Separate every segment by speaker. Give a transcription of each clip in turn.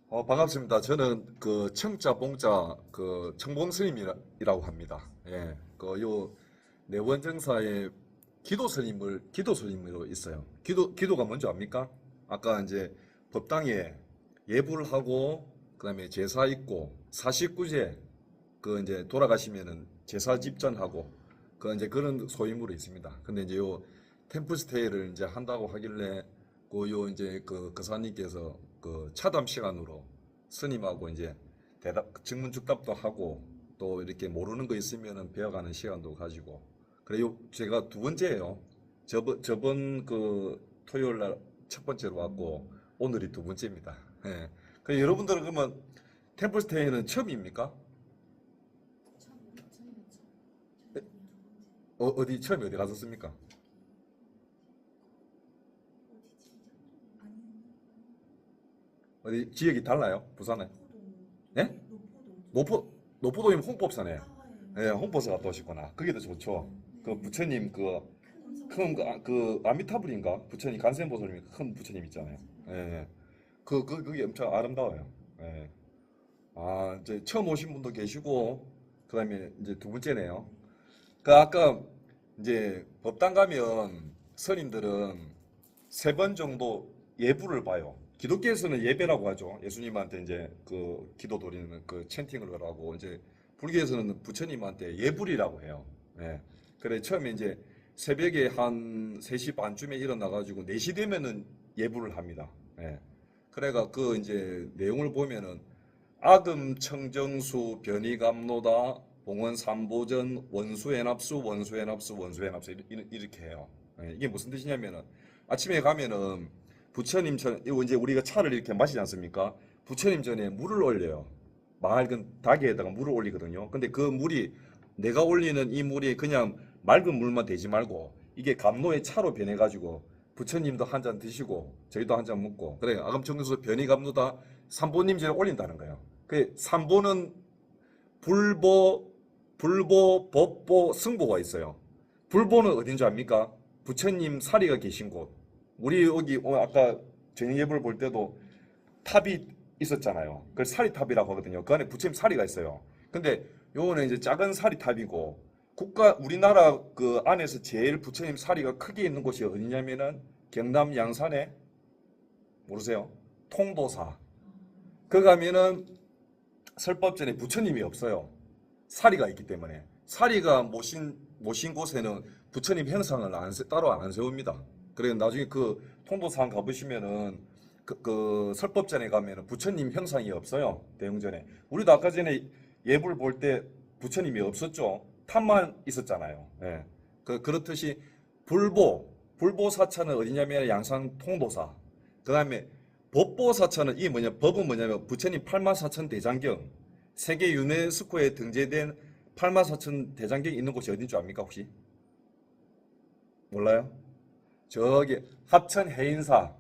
Speaker 1: 반갑습니다. 저는 그 청자 봉자 그 청봉 스님이라고 합니다. 예, 요 내원정사에 기도 스님으로 있어요. 기도가 뭔지 압니까? 아까 이제 법당에 예불 하고 그다음에 제사 있고 사십구제 그 이제 돌아가시면은 제사 집전하고 그 이제 그런 소임으로 있습니다. 근데 이제 요 템플스테이를 이제 한다고 하길래 요 이제 그 거사님께서 그 차담 시간으로 스님하고 이제 대답 증문즉답도 하고 또 이렇게 모르는 거 있으면은 배워가는 시간도 가지고 그래요. 제가 두 번째예요. 저번 그 토요일 날 첫 번째로 왔고 오늘이 두 번째입니다. 예. 그 여러분들은 그러면 템플스테이는 처음입니까? 어디 처음에 어디 가셨습니까? 어디 지역이 달라요? 부산에? 예? 노포동이면 홍법사네. 예, 홍보사 갔다 오셨구나. 그게 더 좋죠. 그 부처님 그 아미타불인가? 부처님 간센보살님 큰 부처님 있잖아요. 예. 그게 엄청 아름다워요. 예. 이제 처음 오신 분도 계시고 그다음에 이제 두 번째네요. 그 아까 이제 법당 가면 스님들은 세 번 정도 예불을 봐요. 기독교에서는 예배라고 하죠. 예수님한테 이제 그 기도 드리는 그 찬팅을 하라고 이제 불교에서는 부처님한테 예불이라고 해요. 예. 그래 처음에 이제 새벽에 한 3시 반쯤에 일어나 가지고 4시 되면은 예불을 합니다. 예. 그래가 그 이제 내용을 보면은 아금 청정수 변이감노다 봉헌 삼보전 원수해납수 원수해납수 원수해납수 이렇게 해요. 예, 이게 무슨 뜻이냐면은 아침에 가면은 부처님 전 이제 우리가 차를 이렇게 마시지 않습니까? 부처님 전에 물을 올려요. 맑은 닭에다가 물을 올리거든요. 근데 그 물이 내가 올리는 이 물이 그냥 맑은 물만 되지 말고 이게 감로의 차로 변해가지고 부처님도 한 잔 드시고 저희도 한 잔 먹고 그래 아금청정수 변이감노다 삼보님 전에 올린다는 거예요. 그 삼보는 불보, 법보, 승보가 있어요. 불보는 어딘 줄 압니까? 부처님 사리가 계신 곳. 우리 여기 아까 저녁 예불 볼 때도 탑이 있었잖아요. 그걸 사리탑이라고 하거든요. 그 안에 부처님 사리가 있어요. 근데 요거는 이제 작은 사리탑이고 우리나라 그 안에서 제일 부처님 사리가 크게 있는 곳이 어디냐면은 경남 양산에 모르세요? 통도사. 그 가면은 설법전에 부처님이 없어요. 사리가 있기 때문에 사리가 모신 곳에는 부처님 형상을 따로 안 세웁니다. 그래서 나중에 그 통도상 가보시면은 그 설법전에 가면은 부처님 형상이 없어요. 대웅전에 우리도 아까 전에 예불 볼 때 부처님이 없었죠. 탑만 있었잖아요. 예. 그렇듯이 불보사차는 어디냐면 양산 통도사. 그 다음에 법보사차는 이 뭐냐 법은 뭐냐면 부처님 84,000 대장경 세계 유네스코에 등재된 84,000 대장경이 있는 곳이 어딘 줄 압니까 혹시? 몰라요? 저기 합천 해인사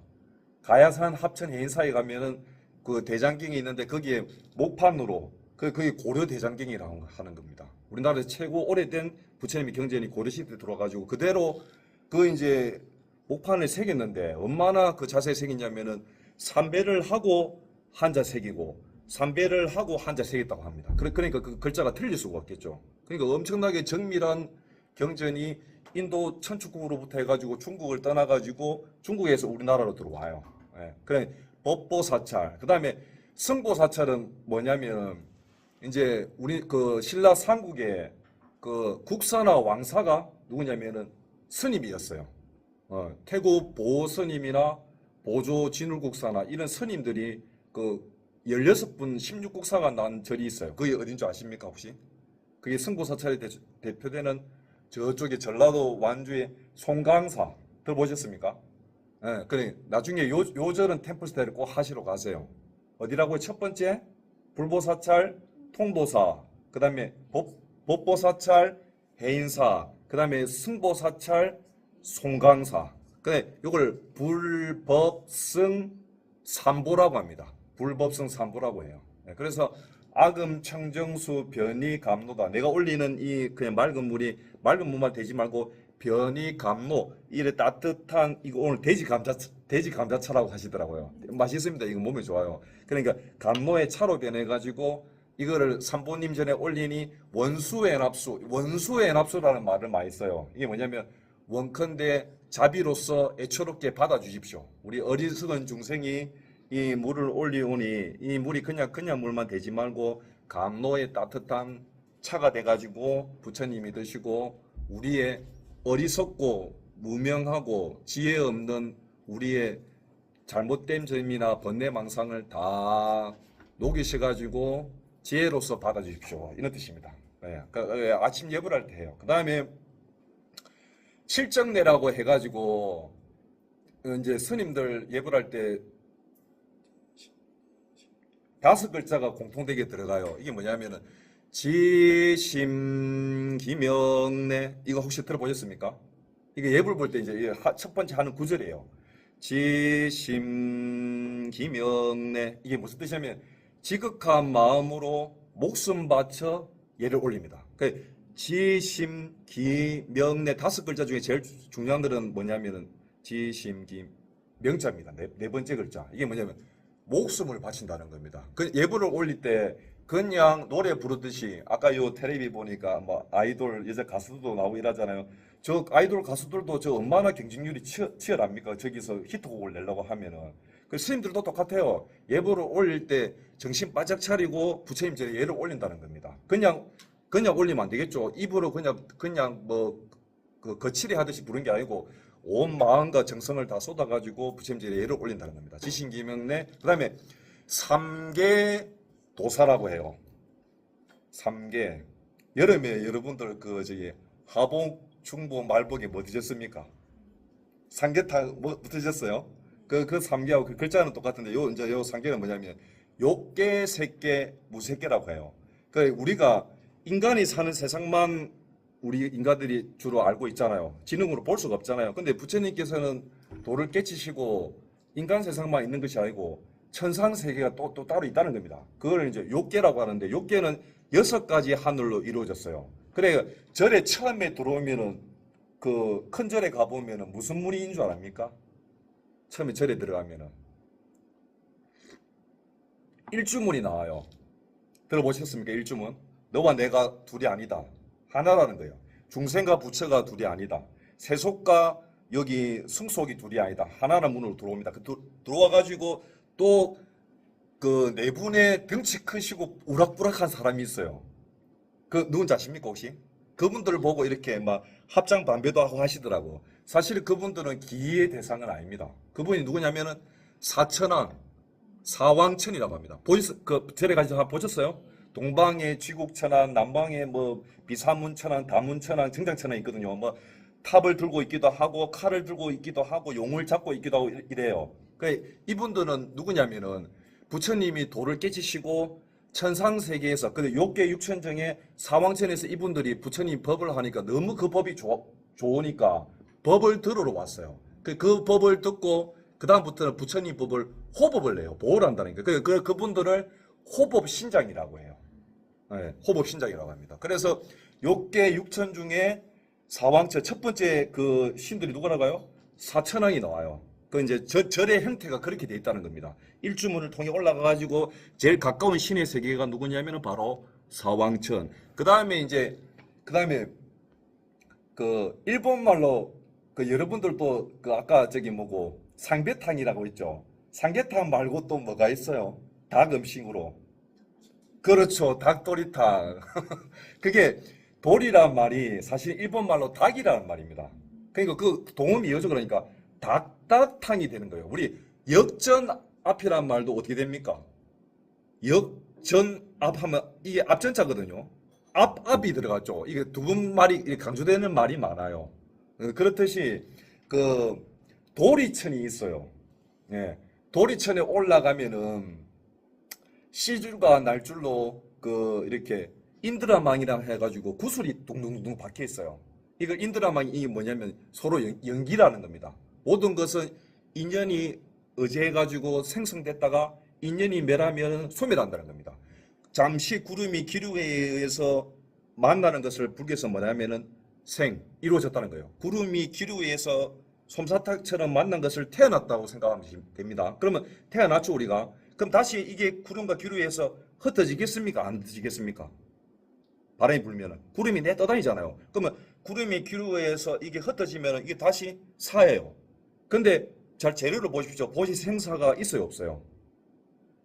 Speaker 1: 가야산 합천 해인사에 가면은 그 대장경이 있는데 거기에 목판으로 그게 고려 대장경이라고 하는 겁니다. 우리나라에서 최고 오래된 부처님의 경전이 고려 시대 때 들어와가지고 그대로 그 이제 목판을 새겼는데 얼마나 그 자세히 새겼냐면은 삼배를 하고 한자 새기고 삼배를 하고 한자 새겼다고 합니다. 그러니까 그 글자가 틀릴 수가 없겠죠. 그러니까 엄청나게 정밀한 경전이 인도 천축국으로부터 해가지고 중국을 떠나가지고 중국에서 우리나라로 들어와요. 예. 그래 법보사찰. 그다음에 승보사찰은 뭐냐면 이제 우리 그 신라 삼국의 그 국사나 왕사가 누구냐면은 스님이었어요. 태국 보호 스님이나 보조 진울국사나 이런 스님들이 그 16분 16국사가 난 절이 있어요. 그게 어딘 줄 아십니까 혹시? 그게 승보사찰에 대표되는 저쪽에 전라도 완주의 송강사 들어보셨습니까? 예, 그래 나중에 요 절은 템플스테이를 꼭 하시러 가세요. 어디라고요? 첫 번째 불보사찰 통도사, 그 다음에 법보사찰 해인사, 그 다음에 승보사찰 송강사. 그래 요걸 불법승 삼보라고 합니다. 불법승 삼보라고 해요. 예, 그래서 아금 청정수 변이 감로다. 내가 올리는 이 그냥 맑은 물이 맑은 물만 되지 말고 변이 감로 이래 따뜻한 이거 오늘 돼지 감자 돼지 감자차라고 하시더라고요. 맛있습니다. 이거 몸에 좋아요. 그러니까 감로의 차로 변해가지고 이거를 삼보님 전에 올리니 원수의 납수라는 말을 많이 써요. 이게 뭐냐면 원컨대 자비로서 애초롭게 받아주십시오. 우리 어리석은 중생이 이 물을 올리오니 이 물이 그냥 물만 되지 말고 감로의 따뜻한 차가 돼가지고 부처님이 드시고 우리의 어리석고 무명하고 지혜 없는 우리의 잘못된 점이나 번뇌망상을 다 녹이셔가지고 지혜로서 받아주십시오. 이런 뜻입니다. 네, 아침 예불 할 때 해요. 그 다음에 칠정례라고 해가지고 이제 스님들 예불할 때 5글자가 공통되게 들어가요. 이게 뭐냐면은 지심기명래. 이거 혹시 들어보셨습니까? 이게 예불 볼 때 이제 첫 번째 하는 구절이에요. 지심기명래. 이게 무슨 뜻이냐면 지극한 마음으로 목숨 바쳐 예를 올립니다. 그 지심기명래 5글자 중에 제일 중요한 것은 뭐냐면은 지심기명자입니다. 네 번째 글자. 이게 뭐냐면 목숨을 바친다는 겁니다. 그 예불을 올릴 때 그냥 노래 부르듯이 아까 요 텔레비 보니까 뭐 아이돌 여자 가수들도 나오고 이러잖아요. 저 아이돌 가수들도 저 얼마나 경쟁률이 치열합니까? 저기서 히트곡을 내려고 하면은. 그 스님들도 똑같아요. 예불을 올릴 때 정신 바짝 차리고 부처님 전에 예를 올린다는 겁니다. 그냥 올리면 안 되겠죠. 입으로 그냥 뭐 그 거칠이 하듯이 부른 게 아니고 온 마음과 정성을 다 쏟아가지고 부처님 전에 예를 올린다는 겁니다. 지신기명래. 그다음에 삼계 도사라고 해요. 3개. 여름에 여러분들 그 저기 하복, 중복, 말복에 뭐 드셨습니까? 삼계탕 뭐 드셨어요? 그 3개하고 그 글자는 똑같은데 요 3개는 뭐냐면 욕계, 색계, 무색계라고 해요. 그 우리가 인간이 사는 세상만 우리 인간들이 주로 알고 있잖아요. 지능으로 볼 수가 없잖아요. 근데 부처님께서는 도를 깨치시고 인간 세상만 있는 것이 아니고 천상 세계가 또 따로 있다는 겁니다. 그걸 이제 욕계라고 하는데 욕계는 6가지 하늘로 이루어졌어요. 그래 절에 처음에 들어오면은 그 큰 절에 가보면은 무슨 문인 줄 압니까? 처음에 절에 들어가면은 일주문이 나와요. 들어보셨습니까? 일주문. 너와 내가 둘이 아니다. 하나라는 거예요. 중생과 부처가 둘이 아니다. 세속과 여기 승속이 둘이 아니다. 하나라는 문으로 들어옵니다. 들어와가지고 또 그 네 분의 덩치 크시고 우락부락한 사람이 있어요. 그 누군지 아십니까 혹시? 그분들을 보고 이렇게 막 합장 반배도 하고 하시더라고. 사실 그분들은 기의 대상은 아닙니다. 그분이 누구냐면은 사천왕, 사왕천이라고 합니다. 그 절에 가서 한번 보셨어요? 동방에 쥐국천왕, 남방에 뭐 비사문천왕, 다문천왕, 정장천왕 있거든요. 뭐 탑을 들고 있기도 하고 칼을 들고 있기도 하고 용을 잡고 있기도 하고 이래요. 이분들은 누구냐면은 부처님이 도를 깨치시고 천상세계에서 근데 욕계 육천정에 사왕천에서 이분들이 부처님 법을 하니까 너무 그 법이 좋으니까 법을 들으러 왔어요. 그 법을 듣고 그 다음부터는 부처님 법을 호법을 내요. 보호를 한다는 거예요. 그분들을 호법신장이라고 해요. 네, 호법신장이라고 합니다. 그래서 욕계 육천 중에 사왕천 첫 번째 그 신들이 누구라고요? 사천왕이 나와요. 그 이제 절의 형태가 그렇게 돼 있다는 겁니다. 일주문을 통해 올라가 가지고 제일 가까운 신의 세계가 누구냐면은 바로 사왕천. 그다음에 그 일본 말로 그 여러분들도 그 아까 저기 뭐고 상배탕이라고 있죠. 삼계탕 말고 또 뭐가 있어요? 닭 음식으로. 그렇죠. 닭도리탕. 그게 돌이란 말이 사실 일본 말로 닭이라는 말입니다. 그러니까 그 동음이 이어져 그러니까 닭탕이 되는 거예요. 우리 역전 앞이란 말도 어떻게 됩니까? 역전 앞 하면 이게 앞전자거든요. 앞이 들어갔죠. 이게 두 분 말이 강조되는 말이 많아요. 그렇듯이 그 도리천이 있어요. 예. 도리천에 올라가면은 시줄과 날줄로 그 이렇게 인드라망이랑 해가지고 구슬이 둥둥둥 박혀 있어요. 이걸 인드라망이 이게 뭐냐면 서로 연기라는 겁니다. 모든 것은 인연이 의지해가지고 생성됐다가 인연이 멸하면 소멸한다는 겁니다. 잠시 구름이 기류에 의해서 만나는 것을 불교에서 뭐냐면은 이루어졌다는 거예요. 구름이 기류에 의해서 솜사탕처럼 만난 것을 태어났다고 생각하면 됩니다. 그러면 태어났죠 우리가. 그럼 다시 이게 구름과 기류에서 흩어지겠습니까? 안 흩어지겠습니까? 바람이 불면은 구름이 내 떠다니잖아요. 그러면 구름이 기류에서 이게 흩어지면 이게 다시 사예요. 근데 잘 재료를 보십시오. 본시 생사가 있어요, 없어요?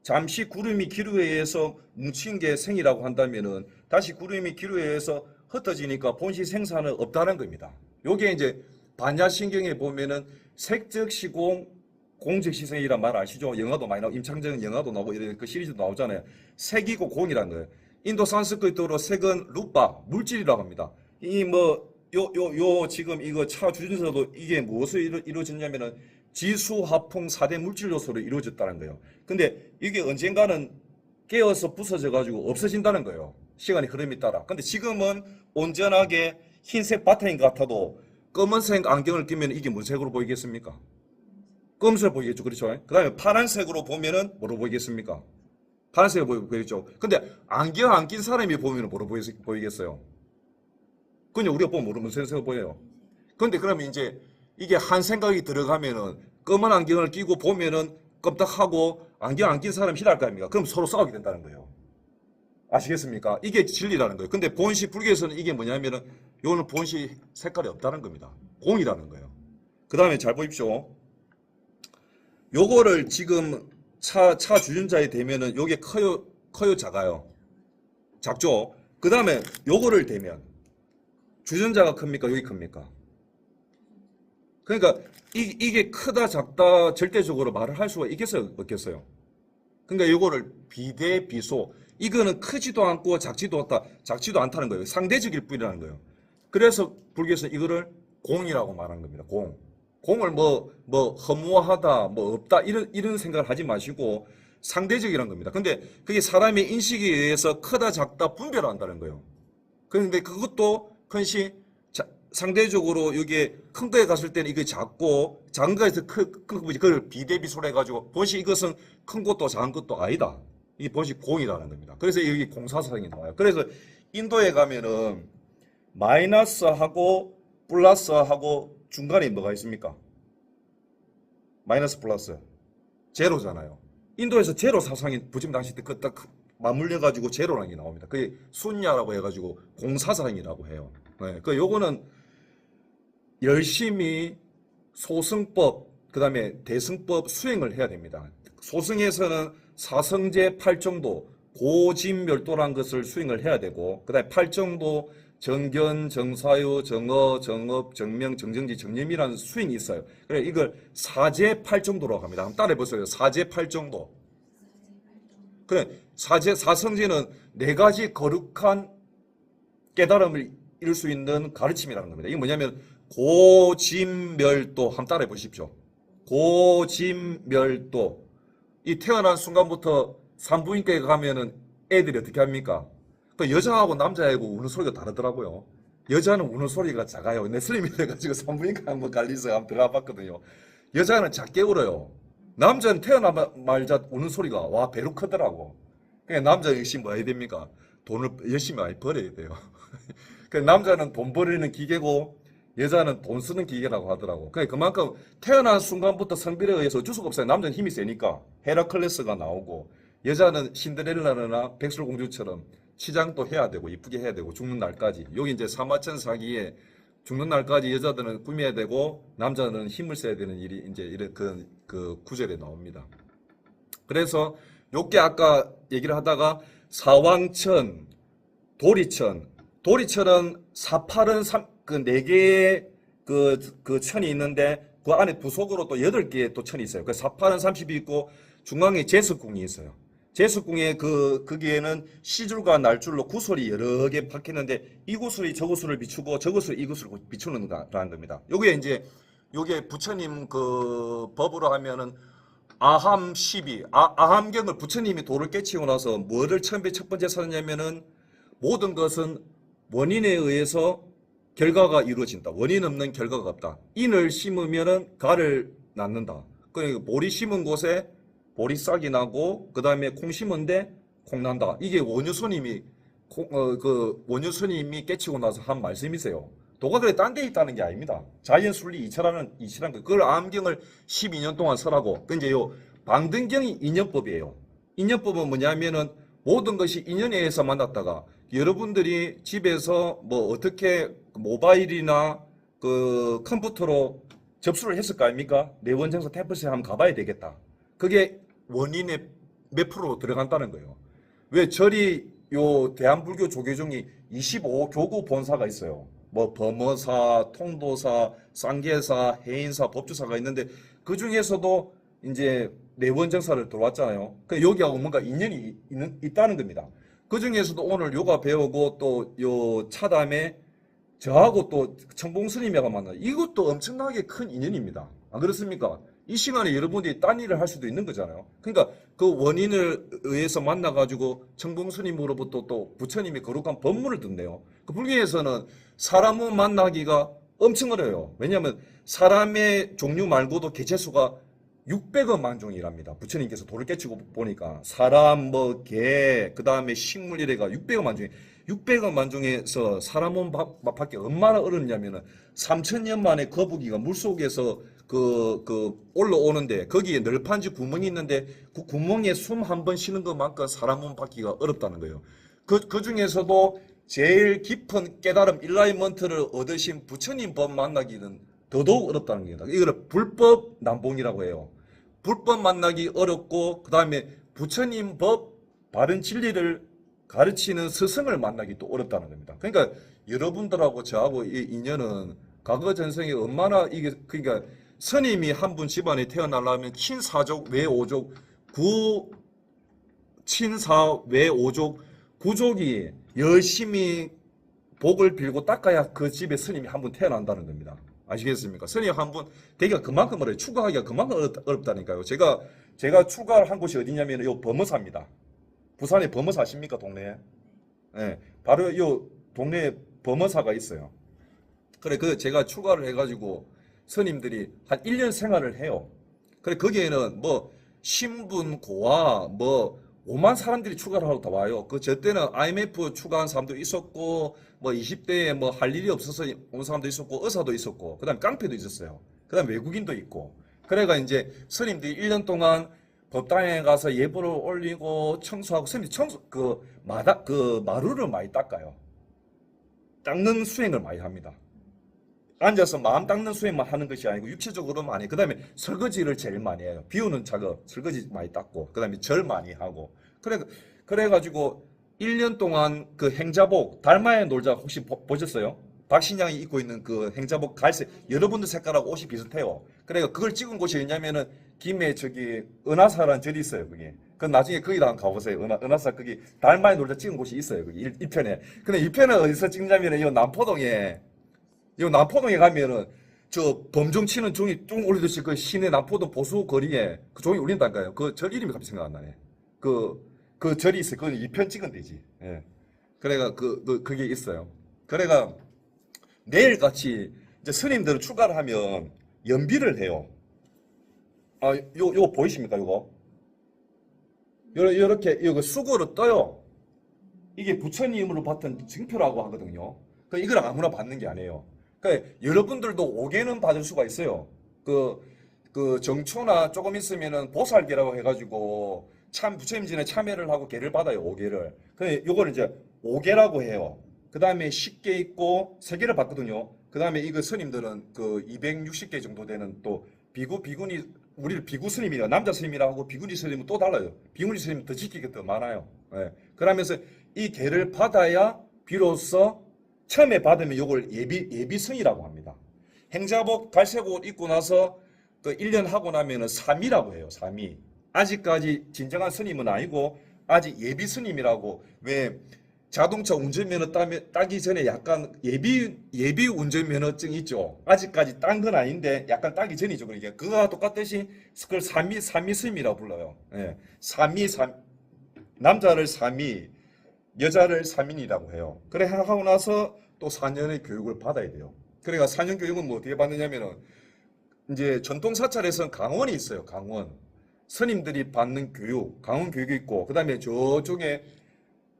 Speaker 1: 잠시 구름이 기류에 의해서 뭉친 게 생이라고 한다면은 다시 구름이 기류에 의해서 흩어지니까 본시 생사는 없다는 겁니다. 요게 이제 반야신경에 보면은 색즉 시공 공즉 시생이란 말 아시죠? 영화도 많이 나오고 임창정 영화도 나오고 이런 그 시리즈도 나오잖아요. 색이고 공이라는 거예요. 인도 산스크리트로 색은 루파 물질이라고 합니다. 이 뭐 요 지금 이거 차 주전자도 이게 무엇으로 이루어졌냐면은 지수화풍 4대 물질 요소로 이루어졌다는 거예요. 근데 이게 언젠가는 깨어서 부서져 가지고 없어진다는 거예요. 시간의 흐름에 따라. 근데 지금은 온전하게 흰색 바탕인 것 같아도 검은색 안경을 끼면 이게 무슨 색으로 보이겠습니까? 검은색 보이겠죠. 그렇죠? 그 다음에 파란색으로 보면은 뭐로 보이겠습니까? 파란색으로 보이겠죠. 근데 안경 안 낀 사람이 보면 뭐로 보이겠어요? 그냥 우리가 보면 모르는 색으로 보여요. 근데 그러면 이제 이게 한 생각이 들어가면은 검은 안경을 끼고 보면은 껌딱하고 안경 안 낀 사람이 싫어할 거 아닙니까? 그럼 서로 싸우게 된다는 거예요. 아시겠습니까? 이게 진리라는 거예요. 근데 본시 불교에서는 이게 뭐냐면은 요거는 본시 색깔이 없다는 겁니다. 공이라는 거예요. 그 다음에 잘 보십시오. 요거를 지금 차 주전자에 대면은 요게 커요, 작아요? 작죠? 그 다음에 요거를 대면 주전자가 큽니까? 여기 큽니까? 그러니까 이게 크다 작다 절대적으로 말을 할 수가 있겠어요? 없겠어요? 그러니까 요거를 비대 비소 이거는 크지도 않고 작지도 않다는 거예요. 상대적일 뿐이라는 거예요. 그래서 불교에서는 이거를 공이라고 말하는 겁니다. 공을 허무하다 없다 이런 생각을 하지 마시고 상대적이라는 겁니다. 근데 그게 사람의 인식에 의해서 크다 작다 분별한다는 거예요. 그런데 그것도 큰시 상대적으로 이게 큰 거에 갔을 때는 이게 작고 작은 거에서 그걸 비대비소로 해가지고 본시 이것은 큰 것도 작은 것도 아니다. 이게 본시 공이라는 겁니다. 그래서 여기 공사사상이 나와요. 그래서 인도에 가면은 마이너스하고 플러스하고 중간에 뭐가 있습니까? 마이너스 플러스 제로잖아요. 인도에서 제로 사상이 부처님 당시 때 그 딱 맞물려 가지고 제로라는 게 나옵니다. 그게 순야라고 해가지고 공사상이라고 해요. 네, 그 요거는 열심히 소승법 그다음에 대승법 수행을 해야 됩니다. 소승에서는 사성제 8정도 고진멸도라는 것을 수행을 해야 되고 그다음에 8정도 정견, 정사유, 정어, 정업, 정명, 정정지, 정념이라는 수행이 있어요. 그래 이걸 사제 8정도라고 합니다. 한번 따라해 보세요. 사제 8정도. 그래 사성제는 네 가지 거룩한 깨달음을 이룰 수 있는 가르침이라는 겁니다. 이게 뭐냐면 고진멸도 한번 따라해 보십시오. 고진멸도. 이 태어난 순간부터 산부인과에 가면은 애들이 어떻게 합니까? 그 여자하고 남자하고 우는 소리가 다르더라고요. 여자는 우는 소리가 작아요. 내 스님이 돼가지고 산부인과 한번 갈리서 한번 들어가 봤거든요. 여자는 작게 울어요. 남자는 태어나말자 우는 소리가 와 배로 크더라고. 그러니까 남자 역시 뭐 해야 됩니까? 돈을 열심히 많이 벌어야 돼요. 그 남자는 돈 벌이는 기계고 여자는 돈 쓰는 기계라고 하더라고. 그러니까 그만큼 태어난 순간부터 성별에 의해서 어쩔 수가 없어요. 남자는 힘이 세니까 헤라클레스가 나오고 여자는 신데렐라나 백설공주처럼 치장도 해야 되고 이쁘게 해야 되고 죽는 날까지. 여기 이제 사마천 사기에 죽는 날까지 여자들은 꾸며야 되고 남자는 힘을 써야 되는 일이 이제 이런 그 구절에 나옵니다. 그래서 요게 아까 얘기를 하다가 사왕천, 도리천은 사팔은 그 네 개의 그 천이 있는데 그 안에 부속으로 또 8개의 또 천이 있어요. 그 사팔은 30이 있고 중앙에 제석궁이 있어요. 제석궁에 거기에는 시줄과 날줄로 구슬이 여러 개 박혔는데 이 구슬이 저 구슬을 비추고 저 구슬이 이 구슬을 비추는 거라는 겁니다. 요게 부처님 그 법으로 하면은 아함 12, 아함경을 부처님이 도를 깨치고 나서 뭐를 첫 번째 찾았냐면은 모든 것은 원인에 의해서 결과가 이루어진다. 원인 없는 결과가 없다. 인을 심으면은 가를 낳는다. 그러니까 보리 심은 곳에 보리싹이 나고 그 다음에 콩 심은데 콩 난다. 이게 원효스님이 원효스님이 깨치고 나서 한 말씀이세요. 도가들이 딴 데 있다는 게 아닙니다. 자연순리 이치라는 거. 그걸 암경을 12년 동안 설하고, 그 이제 요 방등경이 인연법이에요. 인연법은 뭐냐면은 모든 것이 인연에 의해서 만났다가 여러분들이 집에서 뭐 어떻게 모바일이나 그 컴퓨터로 접수를 했을 거 아닙니까? 내원정서 템플스에 한번 가봐야 되겠다. 그게 원인의 몇 프로 들어간다는 거예요. 왜 절이 요 대한불교 조계 중에 25교구 본사가 있어요. 뭐 범어사, 통도사, 쌍계사, 해인사, 법주사가 있는데 그 중에서도 이제 내원정사를 들어왔잖아요. 그 여기하고 뭔가 인연이 있다는 겁니다. 그 중에서도 오늘 요가 배우고 또 요 차담에 저하고 또 청봉 스님이가 만나. 이것도 엄청나게 큰 인연입니다. 안 그렇습니까? 이 시간에 여러분들이 딴 일을 할 수도 있는 거잖아요. 그러니까 그 원인을 의해서 만나가지고 청봉 스님으로부터 또 부처님이 거룩한 법문을 듣네요. 그 불교에서는 사람을 만나기가 엄청 어려워요. 왜냐하면 사람의 종류 말고도 개체수가 600억 만종이랍니다. 부처님께서 도를 깨치고 보니까 사람, 뭐 개, 그 다음에 식물 이래가 600억 만종이 600억 만종에서 사람 몸 밖에 얼마나 어렵냐면은 3000년 만에 거북이가 물속에서 올라오는데 거기에 널판지 구멍이 있는데 그 구멍에 숨 한 번 쉬는 것만큼 사람 몸 받기가 어렵다는 거예요. 그 중에서도 제일 깊은 깨달음 일라이먼트를 얻으신 부처님 법 만나기는 더더욱 어렵다는 겁니다. 이거를 불법 난봉이라고 해요. 불법 만나기 어렵고 그 다음에 부처님 법 바른 진리를 가르치는 스승을 만나기 또 어렵다는 겁니다. 그러니까 여러분들하고 저하고 이 인연은 과거 전생에 얼마나 이게 그러니까 스님이 한 분 집안에 태어나려면 친사족 외오족 친사 외오족 구족이 열심히 복을 빌고 닦아야 그 집에 스님이 한 분 태어난다는 겁니다. 아시겠습니까? 스님 한 분 되기가 그만큼 어려요. 출가하기가 그만큼 어렵다니까요. 제가 출가를 한 곳이 어디냐면 요 범어사입니다. 부산에 범어사 아십니까? 동네에. 네, 바로 요 동네에 범어사가 있어요. 그래 제가 출가를 해가지고 스님들이 한 1년 생활을 해요. 그래 거기에는 뭐 신분 고아 뭐 5만 사람들이 출가를 하러 다 와요. 저 때는 IMF 출가한 사람도 있었고 뭐 20대에 뭐 할 일이 없어서 온 사람도 있었고 의사도 있었고 그다음에 깡패도 있었어요. 그다음에 외국인도 있고. 그래가 이제 스님들이 1년 동안 법당에 가서 예불을 올리고 청소하고 스님 마루를 많이 닦아요. 닦는 수행을 많이 합니다. 앉아서 마음 닦는 수행만 하는 것이 아니고 육체적으로 많이. 그 다음에 설거지를 제일 많이 해요. 비우는 작업, 설거지 많이 닦고, 그 다음에 절 많이 하고. 그래가지고 1년 동안 그 행자복, 달마의 놀자 혹시 보셨어요? 박신양이 입고 있는 그 행자복 갈색, 여러분들 색깔하고 옷이 비슷해요. 그래서 그걸 찍은 곳이 어디냐면은 김해 은하사라는 절이 있어요, 그게. 그 나중에 거기다 한번 가보세요. 은하사 거기 달마의 놀자 찍은 곳이 있어요, 거기 1편에. 근데 2편은 어디서 찍냐면은 이 남포동에 가면은 저 범종 치는 종이 쭉 올리듯이 그 시내 남포동 보수 거리에 그 종이 울린다니까요. 그 절 이름이 갑자기 생각 안 나네. 그 절이 있어요. 그건 2편 찍은 데지. 예. 그래가 그게 있어요. 그래가 내일 같이 이제 스님들은 출가를 하면 연비를 해요. 요거 보이십니까? 요렇게 수고로 떠요. 이게 부처님으로 받은 증표라고 하거든요. 이걸 아무나 받는 게 아니에요. 그러니까 여러분들도 5개는 받을 수가 있어요. 그 정초나 조금 있으면은 보살계라고 해가지고 부처님 전에 참여를 하고 계를 받아요. 5개를. 근데 요거는 이제 5개라고 해요. 그 다음에 10개 있고 3개를 받거든요. 그 다음에 이거 스님들은 그 260개 정도 되는 또 비구니 우리를 비구 스님이라 남자 스님이라고 하고 비구니 스님은 또 달라요. 비구니 스님은 더 지키기 더 많아요. 예. 그러면서 이 계를 받아야 비로소 처음에 받으면 이걸 예비승이라고 합니다. 행자복 갈색 옷 입고 나서 그 1년 하고 나면은 삼이라고 해요. 삼이. 아직까지 진정한 스님은 아니고 아직 예비 스님이라고. 왜 자동차 운전면허 따기 전에 약간 예비 운전면허증 있죠. 아직까지 딴 건 아닌데 약간 따기 전이죠. 그러니까 그거와 똑같듯이 그걸 삼이 스님이라고 불러요. 예. 남자를 삼이 여자를 삼인이라고 해요. 그래 하고 나서 또 4년의 교육을 받아야 돼요. 그러니까 4년 교육은 뭐 어떻게 받느냐면은 이제 전통 사찰에서는 강원이 있어요. 강원. 스님들이 받는 교육, 강원 교육이 있고 그다음에 저쪽에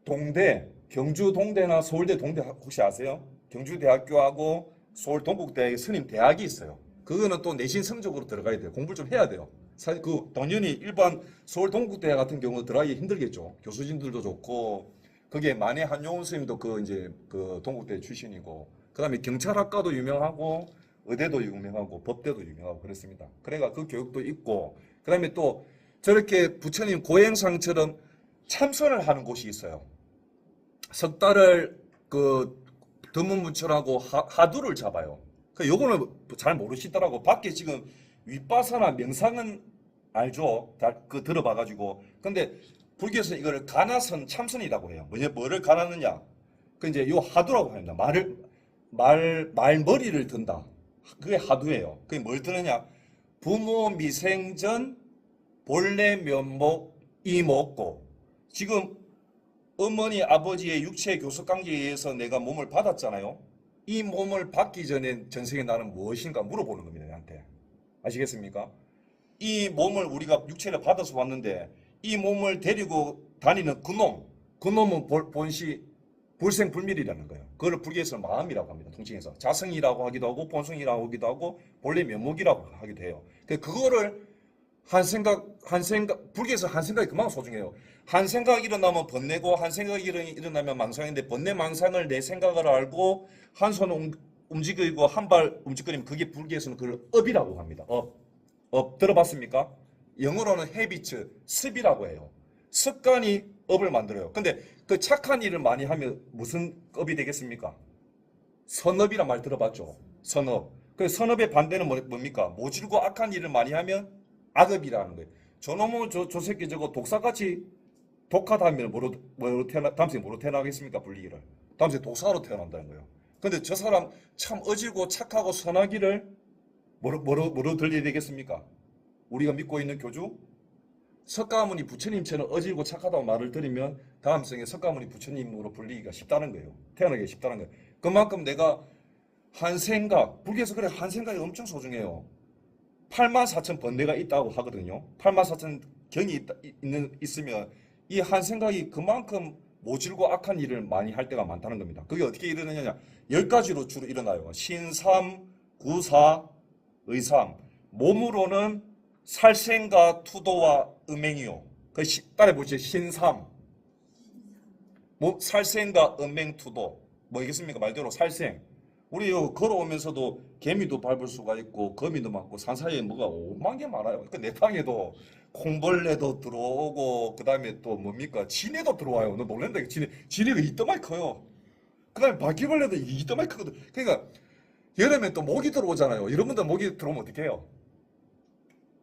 Speaker 1: 동대, 경주 동대나 서울대 동대 혹시 아세요? 경주대학교하고 서울 동국대학의 스님 대학이 있어요. 그거는 또 내신 성적으로 들어가야 돼요. 공부를 좀 해야 돼요. 사실 그 당연히 일반 서울 동국대학 같은 경우 들어가기 힘들겠죠. 교수진들도 좋고 거기에 만해 한용운 스님도 그 이제 그 동국대 출신이고 그다음에 경찰학과도 유명하고 의대도 유명하고 법대도 유명하고 그렇습니다. 그래가 그 교육도 있고 그다음에 또 저렇게 부처님 고행상처럼 참선을 하는 곳이 있어요. 석 달을 그 드문무철하고 하두를 잡아요. 그 요거는 잘 모르시더라고. 밖에 지금 윗바사나 명상은 알죠? 다 그 들어봐가지고. 근데 불교에서 이거를 가나선 참선이라고 해요. 뭐를 가나느냐? 그 이제 요 하두라고 합니다. 말머리를 든다. 그게 하두예요. 그게 뭘 드느냐? 부모 미생전 본래 면목 이먹고 지금 어머니 아버지의 육체 교섭 관계에 의해서 내가 몸을 받았잖아요. 이 몸을 받기 전에 전생에 나는 무엇인가 물어보는 겁니다. 나한테. 아시겠습니까? 이 몸을 우리가 육체를 받아서 왔는데 이 몸을 데리고 다니는 그 놈은 본시 불생불멸이라는 거예요. 그걸 불교에서는 마음이라고 합니다. 통칭해서 자성이라고 하기도 하고 본성이라고 하기도 하고 본래 면목이라고 하기도 해요. 그거를 한 생각 불교에서 한 생각이 그만큼 소중해요. 한 생각이 일어나면 번뇌고 한 생각이 일어나면 망상인데 번뇌 망상을 내 생각을 알고 한 손 움직이고 한 발 움직이면 그게 불교에서는 그걸 업이라고 합니다. 업 들어봤습니까? 영어로는 헤비츠 습이라고 해요. 습관이 업을 만들어요. 근데 그 착한 일을 많이 하면 무슨 업이 되겠습니까? 선업이란 말 들어봤죠? 선업. 그 선업의 반대는 뭡니까? 모질고 악한 일을 많이 하면 악업이라는 거예요. 저놈은 저 새끼 저거 독사같이 독하다면 다음 생에 뭐로 태어나겠습니까? 불리기를. 다음 생에 독사로 태어난다는 거예요. 근데 저 사람 참 어지고 착하고 선하기를 뭐로 들려야 되겠습니까? 우리가 믿고 있는 교주? 석가모니 부처님처럼 어지고 착하다고 말을 들으면 다음 생에 석가모니 부처님으로 불리기가 쉽다는 거예요. 태어나기가 쉽다는 거예요. 그만큼 내가 한 생각, 불교에서 그래 한 생각이 엄청 소중해요. 84,000 번뇌가 있다고 하거든요. 84,000 경이 있으면 이 한 생각이 그만큼 모질고 악한 일을 많이 할 때가 많다는 겁니다. 그게 어떻게 일어나느냐? 10가지로 주로 일어나요. 신삼, 구사, 의삼. 몸으로는 살생과 투도와 음행이요. 따라 보시죠. 신삼. 살생과 음행, 투도. 뭐겠습니까? 말대로 살생. 우리 걸어오면서도 개미도 밟을 수가 있고 거미도 많고 산 사이에 뭐가 오만 개 많아요. 내 방에도 콩벌레도 들어오고 그다음에 또 뭡니까? 지네도 들어와요. 너 놀란다. 지네가 이따만히 커요. 그다음에 바퀴벌레도 이따만히 크거든. 그러니까 여름에 또 모기 들어오잖아요. 여러분들 모기 들어오면 어떻게 해요?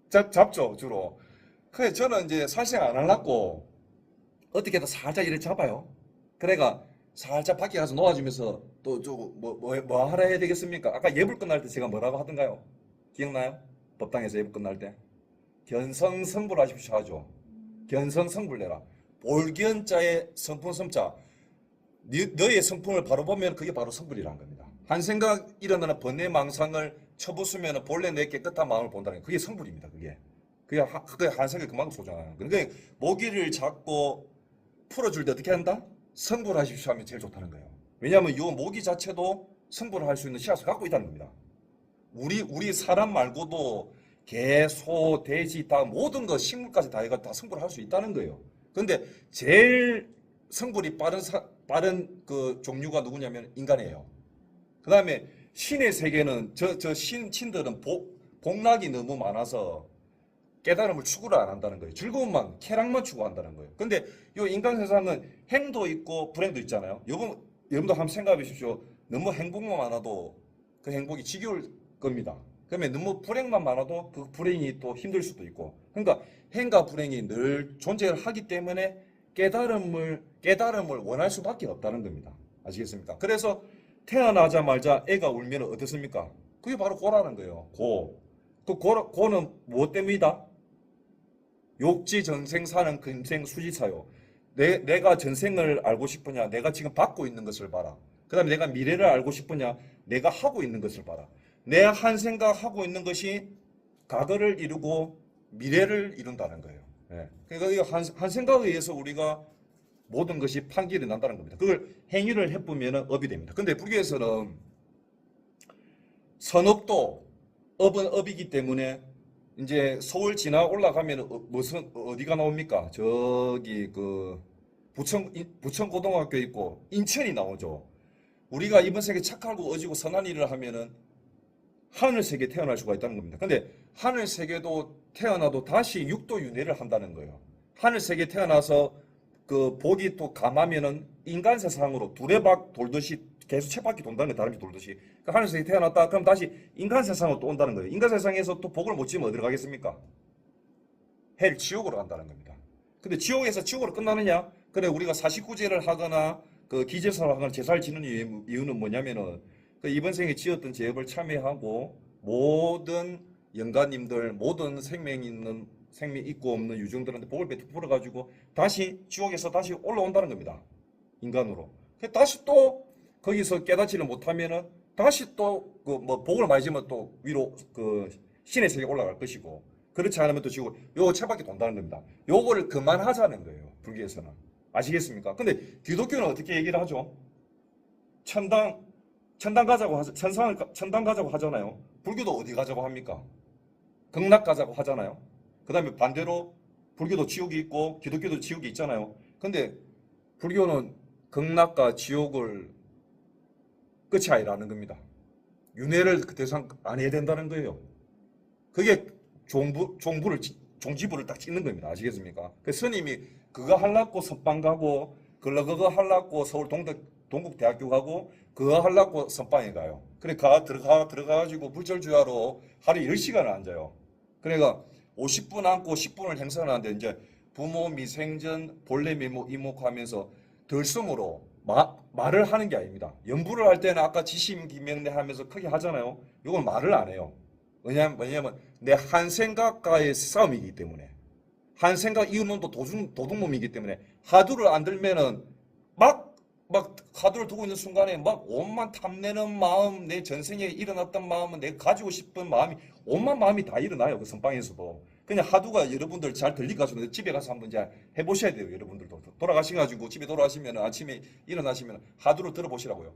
Speaker 1: 잡죠 주로. 그래 저는 이제 살생 안 하려고 어떻게든 살짝 이렇게 잡아요. 그래가 살짝 밖에 가서 놓아주면서 또 뭐 하라 해야 되겠습니까? 아까 예불 끝날 때 제가 뭐라고 하던가요? 기억나요? 법당에서 예불 끝날 때 견성성불하십시오 하죠. 견성성불내라. 볼견자의 성품 성자. 너의 성품을 바로 보면 그게 바로 성불이라는 겁니다. 한 생각 일어나는 번뇌 망상을 쳐부수면 본래 내 깨끗한 마음을 본다는 게 그게 성불입니다. 그게 한 생각이 그만큼 소중한 거예요. 그러니까 모기를 잡고 풀어줄 때 어떻게 한다? 성불하십시오 하면 제일 좋다는 거예요. 왜냐하면 이 모기 자체도 성불을 할 수 있는 씨앗을 갖고 있다는 겁니다. 우리 사람 말고도 개, 소, 돼지 다 모든 거 식물까지 다 해가 다 성불을 할 수 있다는 거예요. 그런데 제일 성불이 빠른 그 종류가 누구냐면 인간이에요. 그 다음에 신의 세계는 신들은 복락이 너무 많아서 깨달음을 추구를 안 한다는 거예요. 즐거움만, 쾌락만 추구한다는 거예요. 근데 이 인간 세상은 행도 있고 불행도 있잖아요. 여러분도 한번 생각해 보십시오. 너무 행복만 많아도 그 행복이 지겨울 겁니다. 그러면 너무 불행만 많아도 그 불행이 또 힘들 수도 있고. 그러니까 행과 불행이 늘 존재를 하기 때문에 깨달음을 원할 수밖에 없다는 겁니다. 아시겠습니까? 그래서 태어나자마자 애가 울면 어떻습니까? 그게 바로 고라는 거예요. 고는 무엇 때문이다? 욕지 전생 사는 금생 수지사요. 내가 전생을 알고 싶으냐? 내가 지금 받고 있는 것을 봐라. 그 다음에 내가 미래를 알고 싶으냐? 내가 하고 있는 것을 봐라. 내 한 생각하고 있는 것이 과거를 이루고 미래를 이룬다는 거예요. 네. 그러니까 한 생각에 의해서 우리가 모든 것이 판결이 난다는 겁니다. 그걸 행위를 해보면 업이 됩니다. 근데 불교에서는 선업도 업은 업이기 때문에 이제 서울 지나 올라가면 무슨 어디가 나옵니까? 저기 그 부천 고등학교 있고 인천이 나오죠. 우리가 이번 세계 착하고 어지고 선한 일을 하면은 하늘 세계에 태어날 수가 있다는 겁니다. 근데 하늘 세계도 태어나도 다시 육도 윤회를 한다는 거예요. 하늘 세계에 태어나서 그 복이 또 감하면은 인간 세상으로 두레박 돌듯이 계속 쳇바퀴 돈다는 거예요. 다람쥐 돌듯이. 그러니까 하늘 세계에 태어났다 그럼 다시 인간 세상으로 또 온다는 거예요. 인간 세상에서 또 복을 못 지으면 어디로 가겠습니까? 헬 지옥으로 간다는 겁니다. 근데 지옥에서 지옥으로 끝나느냐? 그래 우리가 사식구제를 하거나 그 기제사를 하거나 제사를 지는 이유는 뭐냐면은 그 이번 생에 지었던 제업을 참여하고 모든 영가님들 모든 생명 있고 없는 유정들한테 복을 베풀어 가지고 다시 지옥에서 다시 올라온다는 겁니다. 인간으로. 다시 또 거기서 깨닫지를 못하면은 다시 또 그 뭐 복을 많이 지면 또 위로 그 신의 세계에 올라갈 것이고 그렇지 않으면 또 지옥 요거 채바퀴 돈다는 겁니다. 요거를 그만하자는 거예요. 불교에서는. 아시겠습니까? 근데 기독교는 어떻게 얘기를 하죠? 천당 가자고 천당 가자고 하잖아요. 불교도 어디 가자고 합니까? 극락 가자고 하잖아요. 그 다음에 반대로 불교도 지옥이 있고 기독교도 지옥이 있잖아요. 근데 불교는 극락과 지옥을 끝이 아니라는 겁니다. 윤회를 그 대상 안 해야 된다는 거예요. 그게 종지부를 딱 찍는 겁니다. 아시겠습니까? 그 스님이 그거 하려고 선방 가고 그거 하려고 서울 동국대학교 가고 그거 하려고 선방에 가요. 그래 들어가가지고 불철주야로 하루에 10시간을 앉아요. 그러니까 50분 앉고 10분을 행사를 하는데 이제 부모 미생전 본래 미모 이목하면서 들숨으로 말을 하는 게 아닙니다. 연부를 할 때는 아까 지심기명내 하면서 크게 하잖아요. 이건 말을 안 해요. 왜냐면 내 한 생각과의 싸움이기 때문에 한 생각 이유는 또 도둑놈이기 때문에 하두를 안 들면은 막 하두를 두고 있는 순간에 막 온만 탐내는 마음 내 전생에 일어났던 마음은 내가 가지고 싶은 마음이 온만 마음이 다 일어나요. 그 선방에서도 그냥 하두가 여러분들 잘 들릴까 싶은데 집에 가서 한번 이제 해보셔야 돼요. 여러분들도 돌아가셔가지고 집에 돌아가시면 아침에 일어나시면 하두를 들어보시라고요.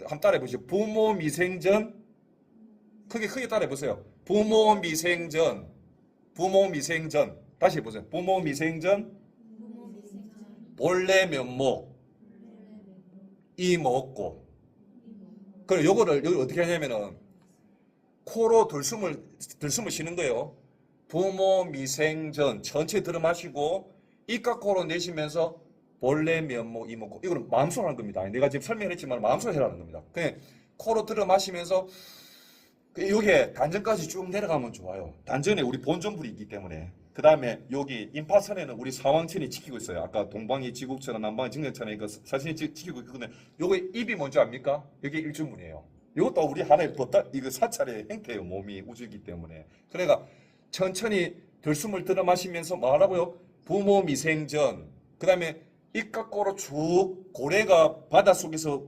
Speaker 1: 한번 따라해보시죠. 부모 미생전 크게 따라해보세요. 부모 미생전 다시 해보세요. 부모 미생전 본래 면목 이먹고 그럼 요거를 여기 어떻게 하냐면은 코로 들숨을 쉬는 거예요. 부모 미생전 전체 들어 마시고 입과 코로 내쉬면서 본래 면목 이먹고 이거는 마음속으로 하는 겁니다. 내가 지금 설명을 했지만 마음속으로 해라는 겁니다. 그냥 코로 들어 마시면서 이게 단전까지 쭉 내려가면 좋아요. 단전에 우리 본전불이 있기 때문에. 그 다음에 여기 인파선에는 우리 사왕천이 지키고 있어요. 아까 동방이 지국처럼 남방이 증전처럼 그 사신이 지키고 있거든요. 요거 입이 뭔지 압니까? 여기 일주문이에요. 이것도 우리 하나의 이거 사찰의 행태예요. 몸이 우주이기 때문에. 그러니까 천천히 들숨을 들어 마시면서 뭐하라고요? 부모 미생전. 그 다음에 입과 코로 쭉 고래가 바닷속에서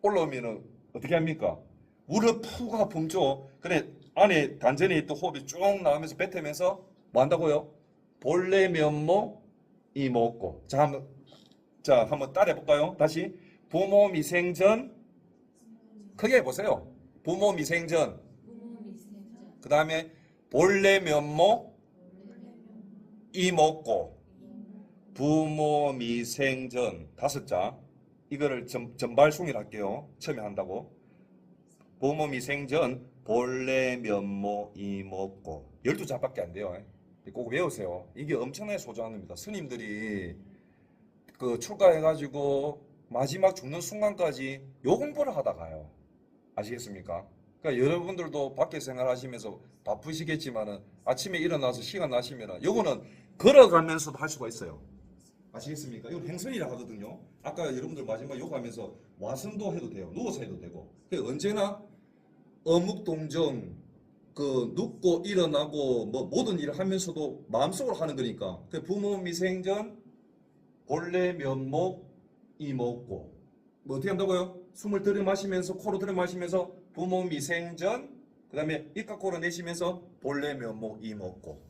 Speaker 1: 올라오면은 어떻게 합니까? 물을 푸가 뿜죠. 그래 안에 단전에 있던 호흡이 쭉 나오면서 뱉으면서 뭐 한다고요? 본래 면목 이먹고. 자 한번 따라해 볼까요? 다시 부모 미생전 크게 해보세요. 부모 미생전. 그 다음에 본래 면목 이먹고. 부모 미생전 5자. 이거를 전발송이를 할게요. 처음에 한다고. 부모 미생전 본래 면목 이먹고 12자밖에 안 돼요. 꼭 외우세요. 이게 엄청나게 소중한 겁니다. 스님들이 그 출가해가지고 마지막 죽는 순간까지 요 공부를 하다 가요. 아시겠습니까? 그러니까 여러분들도 밖에 생활하시면서 바쁘시겠지만은 아침에 일어나서 시간 나시면은 요거는 걸어가면서도 할 수가 있어요. 아시겠습니까? 이건 행선이라 하거든요. 아까 여러분들 마지막 요거 하면서 와선도 해도 돼요. 누워서 해도 되고. 언제나 어묵동정 그 눕고 일어나고 뭐 모든 일을 하면서도 마음속으로 하는 거니까. 그 부모 미생전 본래 면목 이먹고. 뭐 어떻게 한다고요? 숨을 들여 마시면서 코로 들여 마시면서 부모 미생전 그다음에 입과 코로 내쉬면서 본래 면목 이먹고.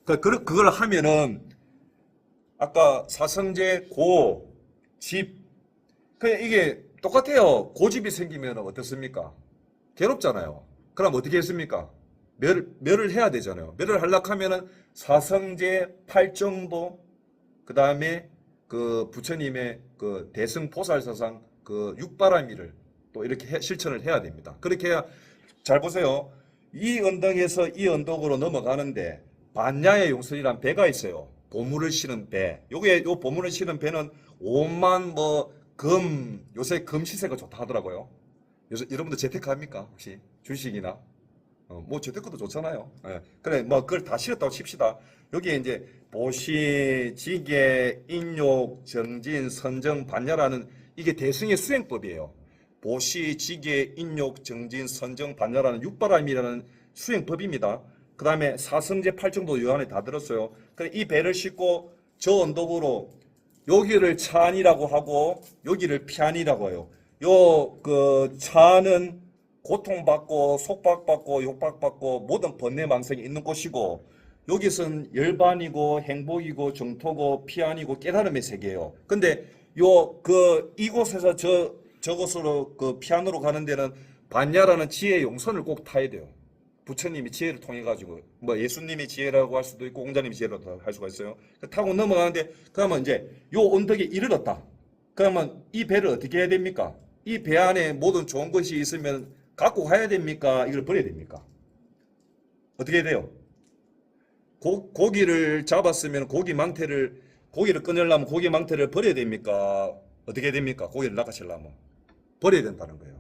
Speaker 1: 그걸 하면은 아까 사성제 고 집. 그냥 이게 똑같아요. 고집이 생기면 어떻습니까? 괴롭잖아요. 그럼 어떻게 했습니까? 멸을 해야 되잖아요. 멸을 하려고 하면은 사성제 팔정도, 그 다음에 그 부처님의 그 대승보살사상 그 육바라밀을 또 이렇게 실천을 해야 됩니다. 그렇게 해야, 잘 보세요. 이 언덕에서 이 언덕으로 넘어가는데 반야의 용선이란 배가 있어요. 보물을 실은 배. 요 보물을 실은 배는 5만 요새 금 시세가 좋다 하더라고요. 요새 여러분들 재테크합니까? 혹시 주식이나? 뭐 재테크도 좋잖아요. 예. 그래, 뭐 그걸 다 실었다고 칩시다. 여기에 이제 보시, 지계, 인욕, 정진, 선정, 반야라는 이게 대승의 수행법이에요. 보시, 지계, 인욕, 정진, 선정, 반야라는 육바람이라는 수행법입니다. 그 다음에 사성제 팔정도 요 안에 다 들었어요. 그래, 이 배를 싣고 저 언덕으로 여기를 차안이라고 하고 여기를 피안이라고 해요. 그 차안은 고통받고 속박받고 욕박받고 모든 번뇌망상이 있는 곳이고, 여기서는 열반이고 행복이고 정토고 피안이고 깨달음의 세계예요. 근데 이곳에서 저곳으로 그 피안으로 가는 데는 반야라는 지혜의 용선을 꼭 타야 돼요. 부처님이 지혜를 통해 가지고, 뭐 예수님이 지혜라고 할 수도 있고 공자님이 지혜라고 할 수가 있어요. 타고 넘어가는데, 그러면 이제 요 언덕에 이르렀다. 그러면 이 배를 어떻게 해야 됩니까? 이 배 안에 모든 좋은 것이 있으면 갖고 가야 됩니까? 이걸 버려야 됩니까? 어떻게 해야 돼요? 고기를 잡았으면 고기를 끊으려면 고기 망태를 버려야 됩니까? 어떻게 해야 됩니까? 고기를 낚아채려면 버려야 된다는 거예요.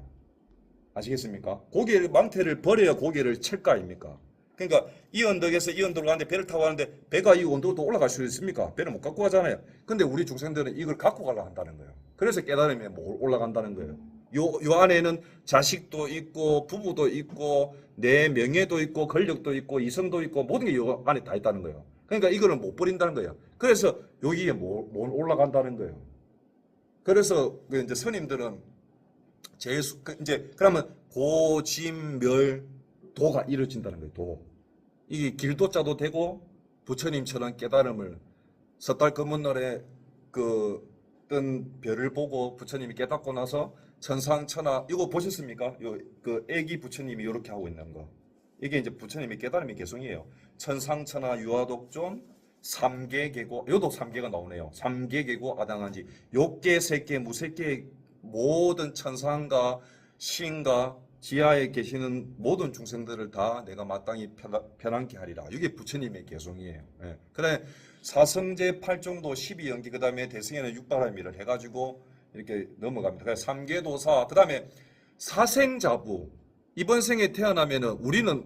Speaker 1: 아시겠습니까? 고기 망태를 버려야 고기를 찰 거 아닙니까? 그러니까 이 언덕에서 이 언덕으로 가는데 배를 타고 가는데 배가 이 언덕으로 또 올라갈 수 있습니까? 배를 못 갖고 가잖아요. 근데 우리 중생들은 이걸 갖고 가려 한다는 거예요. 그래서 깨달음에 올라간다는 거예요. 요 안에는 자식도 있고 부부도 있고 내 명예도 있고 권력도 있고 이성도 있고 모든 게 요 안에 다 있다는 거예요. 그러니까 이거는 못 버린다는 거예요. 그래서 여기에 뭘 올라간다는 거예요. 그래서 그 이제 스님들은 이제 그러면 고진멸도가 이루어진다는 거예요. 도. 이게 길도자도 되고 부처님처럼 깨달음을 섣달 검은날에 뜬 별을 보고 부처님이 깨닫고 나서 천상천하 이거 보셨습니까? 그 애기 부처님이 이렇게 하고 있는 거. 이게 이제 부처님의 깨달음의 개성이에요. 천상천하 유아독존 삼계계고, 요도 삼계가 나오네요. 삼계계고 아당한지 욕계 색계 무색계 모든 천상과 신과 지하에 계시는 모든 중생들을 다 내가 마땅히 편안케 하리라. 이게 부처님의 개성이에요. 예. 그래 사성제 팔정도 12연기 그 다음에 대승에는 육바라밀을 해가지고 이렇게 넘어갑니다. 그래서 삼계도사 그 다음에 사생자부. 이번 생에 태어나면은 우리는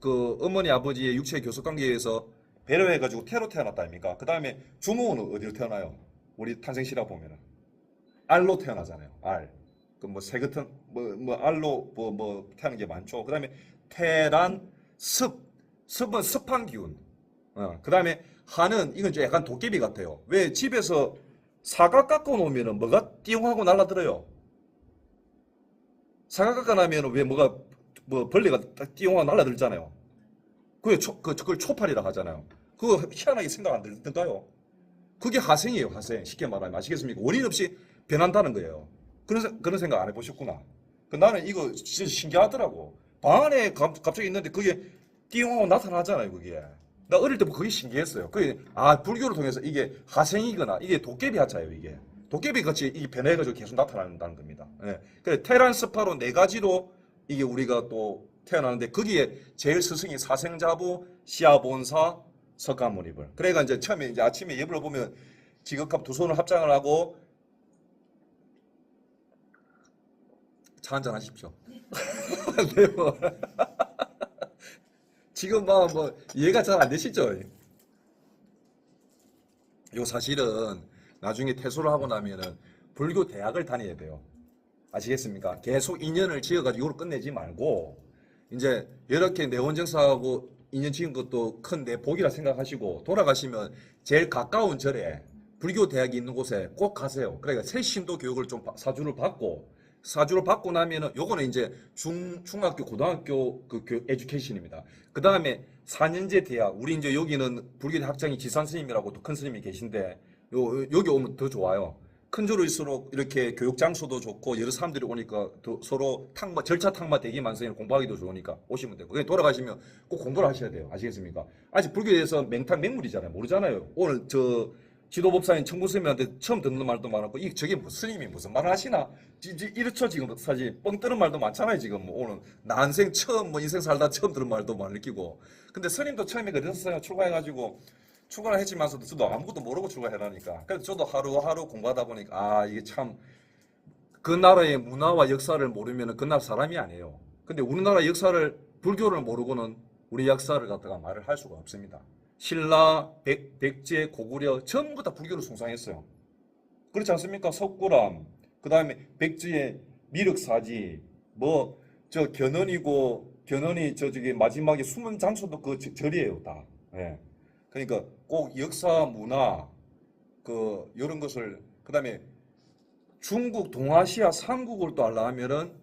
Speaker 1: 그 어머니 아버지의 육체의 교섭관계에서 배려해가지고 태로 태어났다 아닙니까? 그 다음에 주모는 어디로 태어나요? 우리 탄생시라 보면은 알로 태어나잖아요. 알. 그 뭐 새 같은 알로 태어나는 게 많죠. 그 다음에 태란 습은 습한 기운. 그 다음에 한은 이건 좀 약간 도깨비 같아요. 왜 집에서 사과 깎아 놓으면은 뭐가 띵하고 날라들어요. 사과 깎아 나면은 왜 벌레가 띵하고 날라들잖아요. 그걸 초팔이라 하잖아요. 그거 희한하게 생각 안 들던가요? 그게 하생이에요, 하생. 쉽게 말하면 아시겠습니까? 원인 없이 변한다는 거예요. 그런 생각 안 해보셨구나. 나는 이거 진짜 신기하더라고. 방 안에 갑자기 있는데 그게 띵하고 나타나잖아요, 그게. 나 어릴 때부터 그게 신기했어요. 불교를 통해서 이게 하생이거나 이게 도깨비 하자예요, 이게. 도깨비 같이 이게 변해가지고 계속 나타난다는 겁니다. 예. 그래, 테란 스파로 네 가지로 이게 우리가 또 태어나는데 거기에 제일 스승이 사생자부, 시아본사, 석가모니불. 그래가 이제 처음에 이제 아침에 예불을 보면 지극합 두 손을 합장을 하고 차 한잔 하십시오. 네, 뭐. 지금 이해가 잘 안 되시죠? 요 사실은 나중에 퇴소를 하고 나면은 불교 대학을 다녀야 돼요. 아시겠습니까? 계속 인연을 지어가지고 이걸 끝내지 말고 이제 이렇게 내원정사하고 인연 지은 것도 큰 내 복이라 생각하시고 돌아가시면 제일 가까운 절에 불교 대학이 있는 곳에 꼭 가세요. 그러니까 새신도 교육을 좀 사주를 받고 나면은 요거는 이제 중학교 고등학교 그 에듀케이션입니다. 그 다음에 4년제 대학, 우리 이제 여기는 불교 학장이 지산 스님이라고 또 큰 스님이 계신데 여기 오면 더 좋아요. 큰 조일수록 이렇게 교육 장소도 좋고 여러 사람들이 오니까 또 서로 절차 탕마 대기만성이 공부하기도 좋으니까 오시면 되고 그냥 돌아가시면 꼭 공부를 하셔야 돼요. 아시겠습니까? 아직 불교에서 맹탕맹물이잖아요. 모르잖아요. 오늘 저 지도법사인 청구스님한테 처음 듣는 말도 많았고 저게 스님이 무슨 말을 하시나? 이렇죠 지금 사실 뻥 뜨는 말도 많잖아요. 지금 뭐 오늘 난생 처음 뭐 인생 살다 처음 들은 말도 많이 느끼고 근데 스님도 처음에 그랬었어요. 출가해가지고 출가를 했지만서도 저도 아무것도 모르고 출가해라니까. 그래서 저도 하루하루 공부하다 보니까 아 이게 참 그 나라의 문화와 역사를 모르면 그 나라 사람이 아니에요. 근데 우리나라 역사를 불교를 모르고는 우리 역사를 갖다가 말을 할 수가 없습니다. 신라, 백제, 고구려 전부 다 불교를 숭상했어요. 그렇지 않습니까? 석굴암, 그 다음에 백제의 미륵사지, 뭐 저 견훤이 저기 마지막에 숨은 장소도 그 절이에요 다. 예. 그러니까 꼭 역사, 문화, 그 이런 것을 그 다음에 중국, 동아시아 3국을 또 하려면은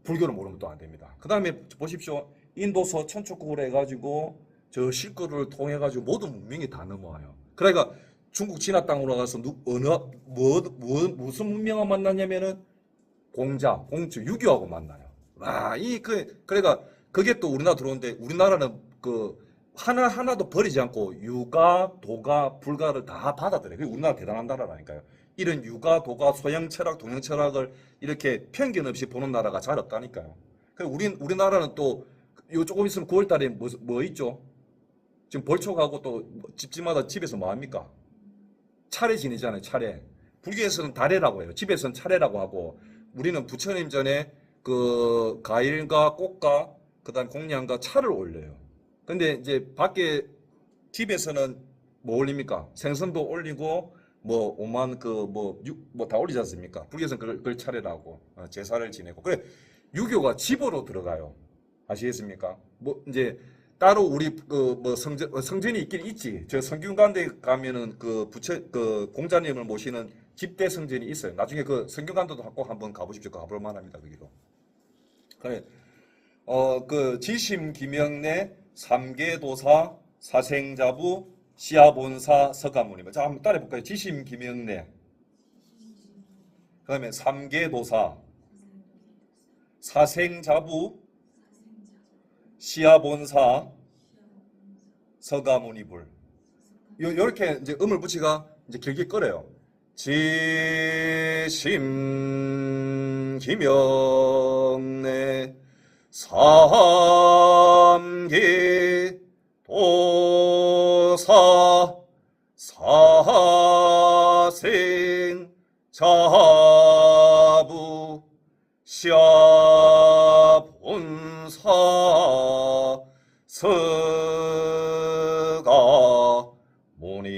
Speaker 1: 불교를 모르면 또 안 됩니다. 그 다음에 보십시오. 인도서 천축국으로 해가지고 저 실크를 통해 가지고 모든 문명이 다 넘어와요. 그러니까 중국 진화 땅으로 가서 무슨 문명을 만났냐면은 공주 유교하고 만나요. 그러니까 그게 또 우리나라 들어오는데 우리나라는 그 하나도 버리지 않고 유가, 도가, 불가를 다 받아들여요. 그게 우리나라 대단한 나라라니까요. 이런 유가, 도가, 서양 철학, 동양 철학을 이렇게 편견 없이 보는 나라가 잘 없다니까요. 우리나라는 또 요 조금 있으면 9월 달에 뭐 있죠? 지금 벌초가고 또 집집마다 집에서 뭐 합니까? 차례 지내잖아요. 차례. 불교에서는 다례라고 해요. 집에서는 차례라고 하고 우리는 부처님 전에 그 과일과 꽃과 그다음 공양과 차를 올려요. 근데 이제 밖에 집에서는 뭐 올립니까? 생선도 올리고 뭐 오만 그 뭐 다 올리지 않습니까? 불교에서는 그걸 차례라고 제사를 지내고 그래 유교가 집으로 들어가요. 아시겠습니까? 뭐 이제 따로 우리 그 뭐 성전이 있긴 있지. 저 성균관대 가면은 그 공자님을 모시는 집대 성전이 있어요. 나중에 그 성균관대도 꼭 한번 가보십시오. 가볼 만합니다. 거기도. 그래. 그 지심 김영래 삼계도사 사생자부 시아본사 서가모니. 자 한번 따라해 볼까요? 지심 김영래. 그다음에 삼계도사 사생자부 시아본사 서가모니불. 요렇게 이제 음을 붙이가 이제 길게 끌어요. 지심 김영래 삼계 도사 사생 자부 시아본사 서가 모니불.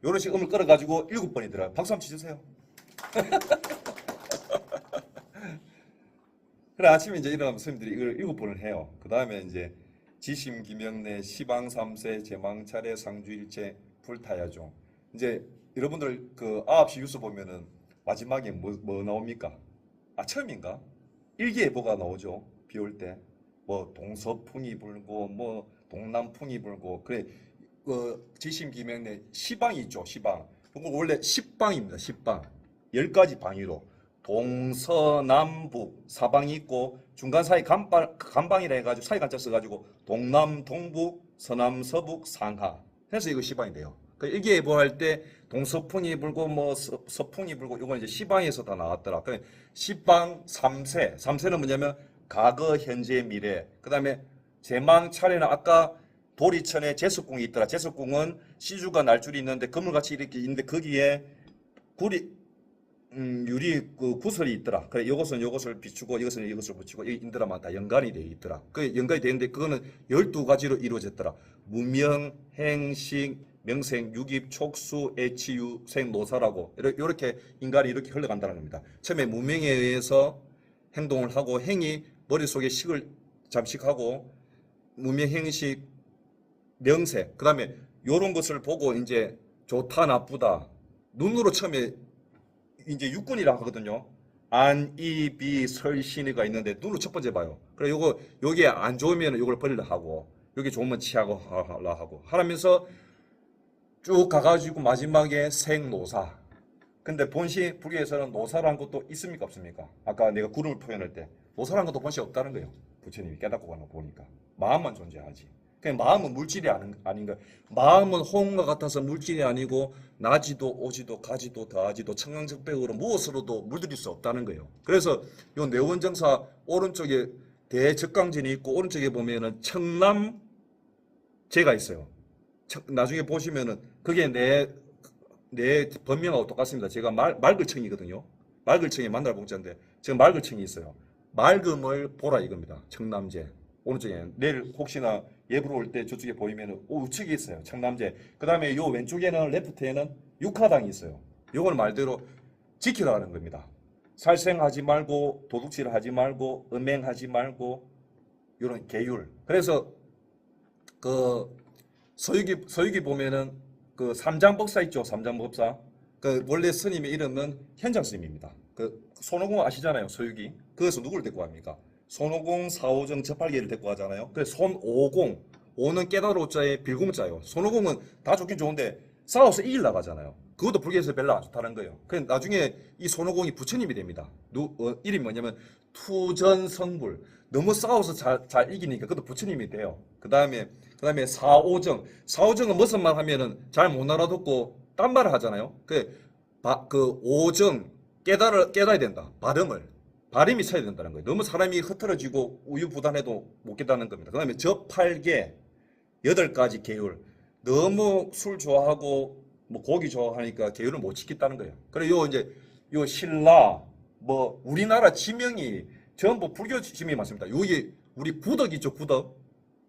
Speaker 1: 요런 식 음을 끌어가지고 7번이 들어요. 박수 한번 치주세요. 그래 아침에 이제 일어나면 스님들이 이걸 7번을 해요. 그 다음에 이제 지심 김영래 시방 3세 제망차례 상주일체 불타야종. 이제 여러분들 그 9시 뉴스 보면은 마지막에 뭐 나옵니까? 처음인가? 일기예보가 나오죠. 비 올 때. 뭐 동서풍이 불고 뭐 동남풍이 불고 그래 지심 김영래 시방이 있죠. 시방. 이거 원래 10방입니다. 10방. 10가지 방위로 동서남북 사방이 있고 중간 사이 간방이라 해가지고 사이 간자 써가지고 동남 동북 서남 서북 상하 해서 이거 시방이 돼요. 그 일기예보할 때 동서풍이 불고 뭐 서풍이 불고 이건 이제 시방에서 다 나왔더라. 그 시방 3세 3세는 뭐냐면 과거 현재 미래. 그다음에 제망 차례는 아까 도리천에 제석궁이 있더라. 제석궁은 시주가 날줄이 있는데 그물같이 이렇게 있는데 거기에 유리 그 구설이 있더라. 그래 이것은 이것을 비추고 이것은 이것을 붙이고 이 인드라만 다 연관이 되어 있더라. 그 연관이 되는데 그거는 12가지로 이루어졌더라. 무명, 행식, 명생, 유깁, 촉수, 애치, 유생, 노사라고 이렇게 인간이 이렇게 흘러간다는 겁니다. 처음에 무명에 의해서 행동을 하고 행이 머릿속에 식을 잠식하고 무명, 행식, 명세 그 다음에 요런 것을 보고 이제 좋다 나쁘다 눈으로 처음에 이제 육군이라 하거든요. 안, 이, 비, 설, 신이가 있는데 눈으로 첫 번째 봐요. 그래 요게 안 좋으면 요걸 버리려 하고 요게 좋으면 취하고 하라 하고 하라면서 쭉 가가지고 마지막에 생노사. 근데 본시 불교에서는 노사라는 것도 있습니까 없습니까? 아까 내가 구름을 표현할 때 노사라는 것도 본시 없다는 거예요. 부처님이 깨닫고 가는 거 보니까 마음만 존재하지. 그냥 마음은 물질이 아닌가. 마음은 호응과 같아서 물질이 아니고 나지도 오지도 가지도 더하지도 청강적백으로 무엇으로도 물들일 수 없다는 거예요. 그래서 요 내원정사 오른쪽에 대적강진이 있고 오른쪽에 보면은 청남제가 있어요. 나중에 보시면은 그게 내 본명하고 똑같습니다. 제가 말글청이거든요. 말글청이 만날 봉자인데 지금 말글청이 있어요. 맑음을 보라 이겁니다. 청남제. 오른쪽에 내일 혹시나 예부로 올 때 저쪽에 보이면 우측에 있어요. 청남제. 그 다음에 요 왼쪽에는 레프트에는 육하당이 있어요. 요걸 말대로 지키라는 겁니다. 살생하지 말고 도둑질 하지 말고 음행하지 말고 이런 계율. 그래서 그 서유기 보면은 그 삼장법사 있죠. 삼장법사. 그 원래 스님의 이름은 현장 스님입니다. 그 손오공 아시잖아요. 서유기. 그래서 누구를 데리고 갑니까? 손오공, 사오정, 저팔계를 데리고 가잖아요. 그래서 손오공, 오는 깨달을 오자에 빌공자예요. 손오공은 다 좋긴 좋은데 싸워서 이길 나가잖아요. 그것도 불교에서 별로 안 좋다는 거예요. 그 나중에 이 손오공이 부처님이 됩니다. 이름이 뭐냐면 투전성불. 너무 싸워서 잘 이기니까 그것도 부처님이 돼요. 그다음에 사오정은 무슨 말 하면은 잘 못 알아듣고 딴 말을 하잖아요. 그 오정 깨달아야 된다. 발음이 차야 된다는 거예요. 너무 사람이 흐트러지고 우유부단해도 못 깨닫는 겁니다. 그다음에 저팔계 8가지 계율. 너무 술 좋아하고 뭐 고기 좋아하니까 계율을 못 지켰다는 거예요. 그리고 요 신라 뭐 우리나라 지명이 전부 불교 지명이 많습니다. 여기 우리 구덕 있죠, 구덕.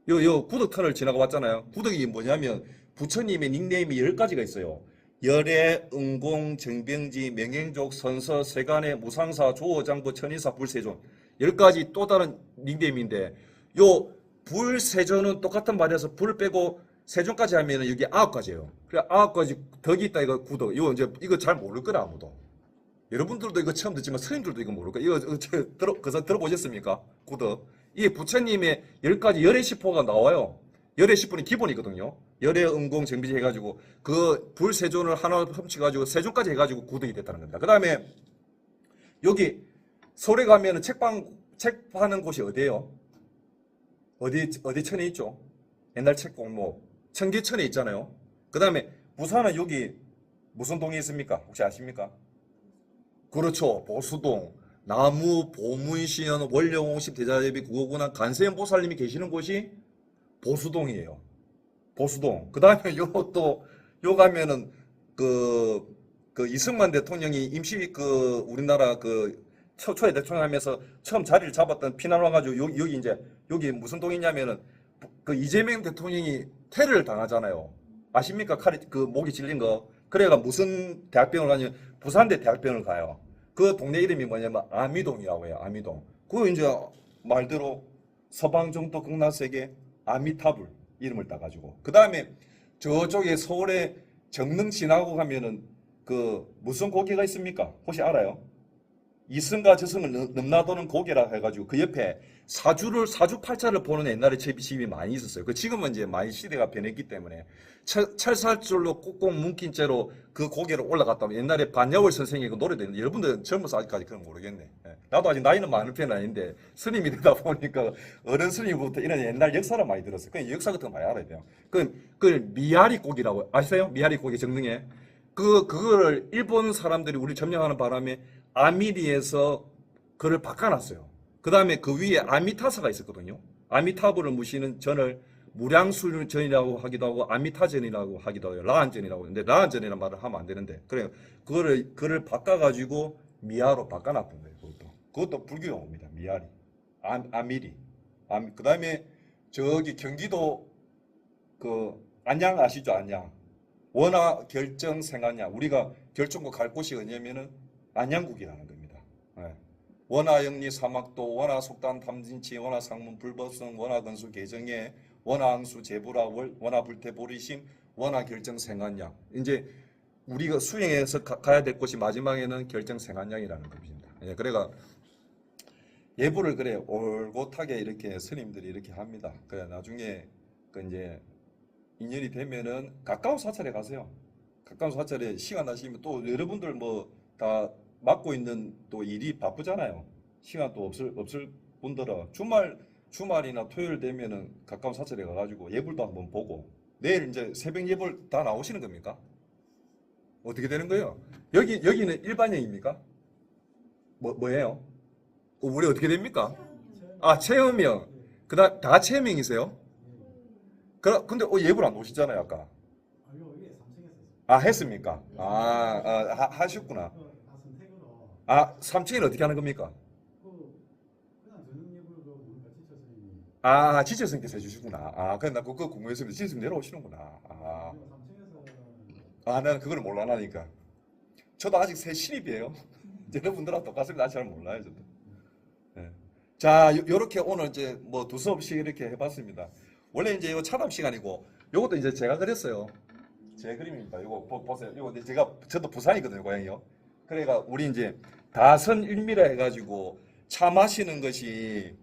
Speaker 1: 요 구덕터널 지나가 봤잖아요. 구덕이 뭐냐면 부처님의 닉네임이 10가지가 있어요. 열애, 응공, 정병지, 명행족, 선서, 세간의 무상사, 조어장부, 천인사, 불세존. 10가지 또 다른 닉네임인데 요 불세존은 똑같은 말이어서 불 빼고 세존까지 하면 여기 9가지예요. 그래 9가지 덕이 있다 이거 구덕. 이거 잘 모를 거라 아무도. 여러분들도 이거 처음 듣지만 스님들도 이거 모를 거예요. 이거 들어보셨습니까? 구덕. 이게 부처님의 10가지 열애 시포가 나와요. 열애 시포는 기본이거든요. 열애 음공 정비제 해가지고 그 불세존을 하나 훔쳐가지고 세존까지 해가지고 구덕이 됐다는 겁니다. 그 다음에 여기 서울에 가면은 책 파는 곳이 어디예요? 어디 천에 있죠? 옛날 책 공모 청계천에 있잖아요. 그 다음에 부산은 여기 무슨 동이 있습니까? 혹시 아십니까? 그렇죠. 보수동, 나무, 보문시연, 원령옹십, 대자예비, 국어군한, 간세현 보살님이 계시는 곳이 보수동이에요. 보수동. 그 다음에 요 가면은 그 이승만 대통령이 우리나라 초대 대통령 하면서 처음 자리를 잡았던 피난 와가지고 여기 무슨 동이냐면은 그 이재명 대통령이 테러를 당하잖아요. 아십니까? 칼이 목이 질린 거. 그래가 무슨 대학병을 가냐면 부산대 대학병을 가요. 그 동네 이름이 뭐냐면 아미동이라고 해요. 아미동. 그거 이제 말대로 서방정도 극락세계 아미타불 이름을 따가지고. 그 다음에 저쪽에 서울에 정릉 지나고 가면은 그 무슨 고개가 있습니까? 혹시 알아요? 이승과 저승을 넘나드는 고개라 해가지고 그 옆에 사주팔자를 보는 옛날에 집이 많이 있었어요. 지금은 이제 많이 시대가 변했기 때문에 철사줄로 꾹꾹 묶인 채로 그 고개를 올라갔다면 옛날에 반야월 선생이 그 노래도 있는데 여러분들 젊어서 아직까지 그건 모르겠네. 예. 나도 아직 나이는 많은 편은 아닌데 스님이 되다 보니까 어른 스님부터 이런 옛날 역사를 많이 들었어요. 그냥 역사 같은 거 많이 알아야 돼요. 그 미야리 고기라고 아시세요? 미야리 고기 정릉에 그거를 일본 사람들이 우리 점령하는 바람에 아미리에서 그를 바꿔놨어요. 그 다음에 그 위에 아미타사가 있었거든요. 아미타불을 모시는 전을 무량수전이라고 하기도 하고 아미타전이라고 하기도 하고 라한전이라고 하는데 라한전이라는 말을 하면 안 되는데 그래요. 그를 바꿔가지고 미아로 바꿔놨던 거예요. 그것도 불교 용어입니다. 미아리, 아미리. 그 다음에 저기 경기도 그 안양 아시죠? 안양. 원화 결정 생안양. 우리가 결정국 갈 곳이 어디냐면은 안양국이라는 겁니다. 네. 원화 영리 사막도, 원화 속단 탐진치, 원화 상문 불법성, 원화 건수 개정에, 원화 항수 제부라 원화 불태 보리심, 원화 결정 생안양. 이제 우리가 수행해서 가야 될 곳이 마지막에는 결정 생안양이라는 겁니다. 예, 그래가 예부를 올곧하게 이렇게 스님들이 이렇게 합니다. 그래 나중에 이제 인연이 되면은 가까운 사찰에 가세요. 가까운 사찰에 시간 나시면 또 여러분들 뭐 다 맡고 있는 또 일이 바쁘잖아요. 시간 또 없을 분들은 주말이나 토요일 되면은 가까운 사찰에 가가지고 예불도 한번 보고 내일 이제 새벽 예불 다 나오시는 겁니까? 어떻게 되는 거예요? 여기는 일반형입니까? 뭐예요? 우리 어떻게 됩니까? 아, 체험형. 그다음 다 체험형이세요? 근데 예불 안 오시잖아요, 아까. 아, 했습니까? 하셨구나. 아, 3층은 어떻게 하는 겁니까? 아, 지체성께서 해주시구나. 아, 그래, 나 그거 궁금했습니다. 지체성 내려오시는구나. 나는 그걸 몰라나니까. 저도 아직 새 신입이에요. 여러분들하고 똑같습니다. 아직 잘 몰라요, 저도. 예. 자, 요렇게 오늘 이제 뭐 두서없이 이렇게 해봤습니다. 원래 이제 요 차담 시간이고, 요것도 이제 제가 그렸어요. 제 그림입니다. 요거 보세요. 요거 이제 저도 부산이거든요, 고향이요. 그러니까 우리 이제 다선 일미라 해가지고 차 마시는 것이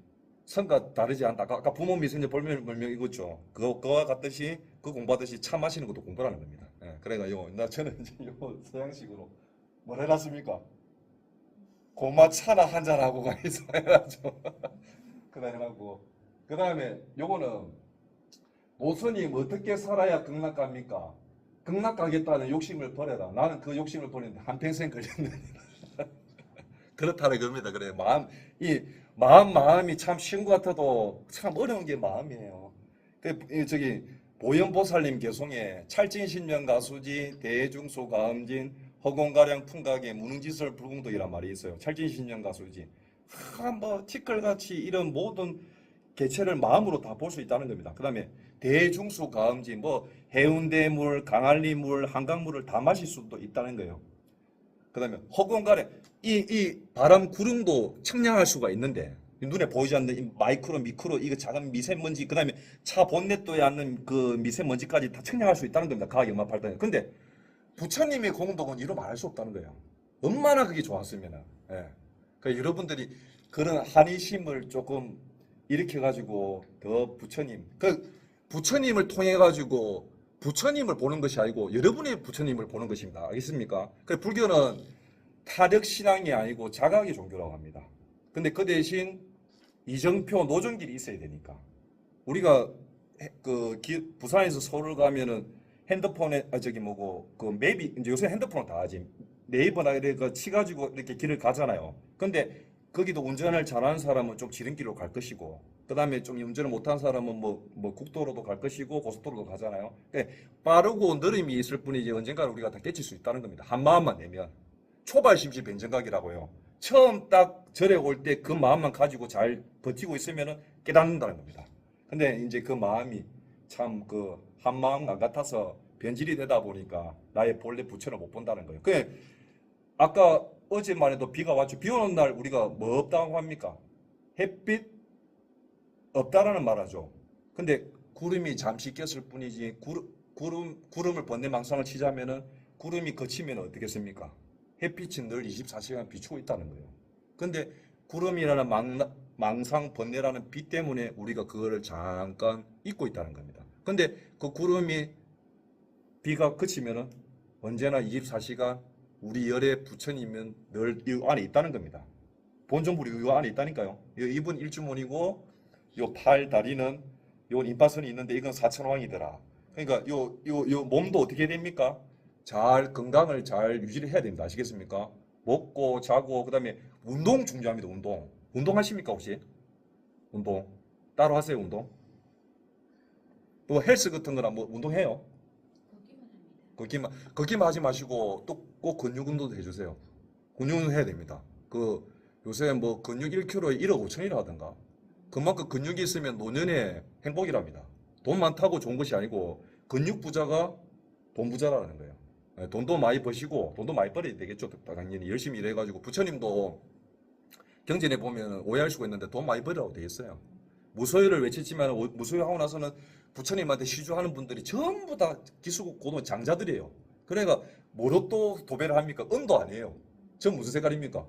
Speaker 1: 선과 다르지 않다. 아까 부모 미성년 벌명 읽었죠. 그거와 같듯이 그 공부하듯이 차 마시는 것도 공부라는 겁니다. 예, 그래가 저는 이제 요 서양식으로 뭘 해놨습니까? 고마 차나 한잔 하고 가있어 해가지고 그 다음에 요거는 노선님 어떻게 살아야 극락 갑니까? 극락 가겠다는 욕심을 버려라. 나는 그 욕심을 버리는데 한평생 걸렸는데 그렇다는 겁니다. 그래 마음이 참 쉬운 것 같아도 참 어려운 게 마음이에요. 저기 보현보살님 개송에 찰진신명 가수지 대중소 가음진 허공가량 풍각에 무능지설 불공덕이란 말이 있어요. 찰진신명 가수지. 뭐 티끌같이 이런 모든 개체를 마음으로 다 볼 수 있다는 겁니다. 그 다음에 대중수 가음지 뭐 해운대물, 강알리물, 한강물을 다 마실 수도 있다는 거예요. 그 다음에 허공가래 이 바람 구름도 측량할 수가 있는데 눈에 보이지 않는 이 마이크로 미크로 이거 작은 미세먼지 그 다음에 차 본넷도에 앉는 그 미세먼지까지 다 측량할 수 있다는 겁니다. 과학 연마 발달. 근데 부처님의 공덕은 이루 말할 수 없다는 거예요. 얼마나 그게 좋았으면은. 예. 그러니까 여러분들이 그런 한의심을 조금 일으켜가지고 더 부처님을 통해가지고 부처님을 보는 것이 아니고 여러분의 부처님을 보는 것입니다. 알겠습니까? 그래서 불교는 타력 신앙이 아니고 자각의 종교라고 합니다. 근데 그 대신 이정표 노정길이 있어야 되니까 우리가 부산에서 서울 가면은 핸드폰에 그 맵이 이제 요새 핸드폰은 다 하지 네이버나 이렇게 치가지고 이렇게 길을 가잖아요. 근데 거기도 운전을 잘하는 사람은 좀 지름길로 갈 것이고 그 다음에 좀 운전을 못한 사람은 뭐 국도로도 갈 것이고 고속도로도 가잖아요. 그러니까 빠르고 느림이 있을 뿐이지 언젠가는 우리가 다 깨칠 수 있다는 겁니다. 한 마음만 내면 초발심시 변정각이라고요. 처음 딱 절에 올 때 그 마음만 가지고 잘 버티고 있으면 깨닫는다는 겁니다. 근데 이제 그 마음이 참 그 한 마음 안 같아서 변질이 되다 보니까 나의 본래 부처를 못 본다는 거예요. 아까 어제만 해도 비가 왔죠. 비 오는 날 우리가 뭐 없다고 합니까? 햇빛 없다라는 말하죠. 근데 구름이 잠시 꼈을 뿐이지 구름을 번뇌망상을 치자면은 구름이 거치면 어떻겠습니까? 햇빛이 늘 24시간 비추고 있다는 거예요. 근데 구름이라는 망상 번뇌라는 빛 때문에 우리가 그거를 잠깐 잊고 있다는 겁니다. 근데 그 구름이 비가 그치면은 언제나 24시간 우리 열의 부처님은 늘 이 안에 있다는 겁니다. 본존불이 이 안에 있다니까요. 이분 일주문이고 요 팔 다리는 요 임파선이 있는데 이건 사천왕이더라. 그러니까 요 몸도 어떻게 됩니까? 잘 건강을 잘 유지를 해야 됩니다. 아시겠습니까? 먹고 자고 그다음에 운동 중요합니다. 운동하십니까 혹시? 운동 따로 하세요 운동? 또 헬스 같은 거나 뭐 운동해요? 걷기만 하지 마시고 또 꼭 근육 운동도 해주세요. 근육 운동 해야 됩니다. 요새 뭐 근육 1kg에 1억 5천이라 하던가. 그만큼 근육이 있으면 노년의 행복이랍니다. 돈 많다고 좋은 것이 아니고 근육 부자가 돈 부자라는 거예요. 돈도 많이 버시고 돈도 많이 벌어야 되겠죠. 당연히 열심히 일해가지고 부처님도 경전에 보면 오해할 수가 있는데 돈 많이 벌으라고 되어 있어요. 무소유를 외쳤지만 무소유하고 나서는 부처님한테 시주하는 분들이 전부 다 기수고 고도 장자들이에요. 그러니까 뭐로 또 도배를 합니까? 은도 아니에요. 전 무슨 색깔입니까?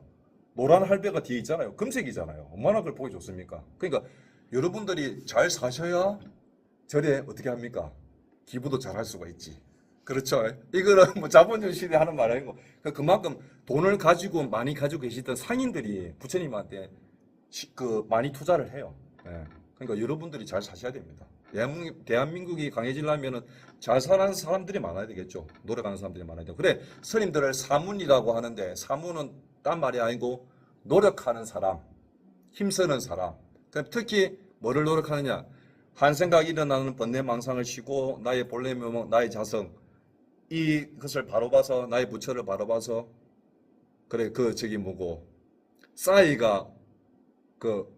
Speaker 1: 노란 할배가 뒤에 있잖아요. 금색이잖아요. 얼마나 그걸 보기 좋습니까? 그러니까 여러분들이 잘 사셔야 절에 어떻게 합니까? 기부도 잘 할 수가 있지. 그렇죠. 이거는 뭐 자본주의 시대 하는 말 아니고 그만큼 돈을 가지고 많이 가지고 계시던 상인들이 부처님한테 많이 투자를 해요. 예. 그러니까 여러분들이 잘 사셔야 됩니다. 대한민국이 강해지려면은 잘 사는 사람들이 많아야 되겠죠. 노력하는 사람들이 많아야 되고. 그래, 스님들을 사문이라고 하는데 사문은 딴 말이 아니고 노력하는 사람, 힘쓰는 사람. 특히 뭐를 노력하느냐? 한 생각 일어나는 번뇌망상을 쉬고 나의 본래 묘목, 나의 자성 이것을 바로 봐서 나의 부처를 바로 봐서 그래 저기 뭐고 싸이가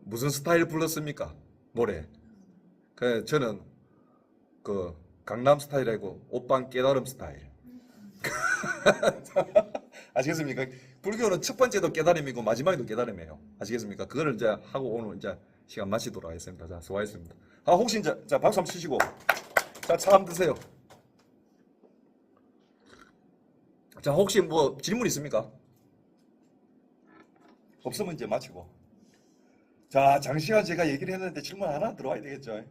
Speaker 1: 무슨 스타일 불렀습니까? 노래. 저는 강남 스타일이고 오빤 깨달음 스타일. 아시겠습니까? 불교는 첫 번째도 깨달음이고 마지막에도 깨달음이에요. 아시겠습니까? 그거를 이제 하고 오늘 이제 시간 마치도록 하겠습니다. 자, 수고하셨습니다. 혹시 이제 자 박수 한번 치시고 자, 차 한번 드세요. 자, 혹시 뭐 질문 있습니까? 없으면 이제 마치고. 자, 장시간 제가 얘기를 했는데 질문 하나 들어와야 되겠죠?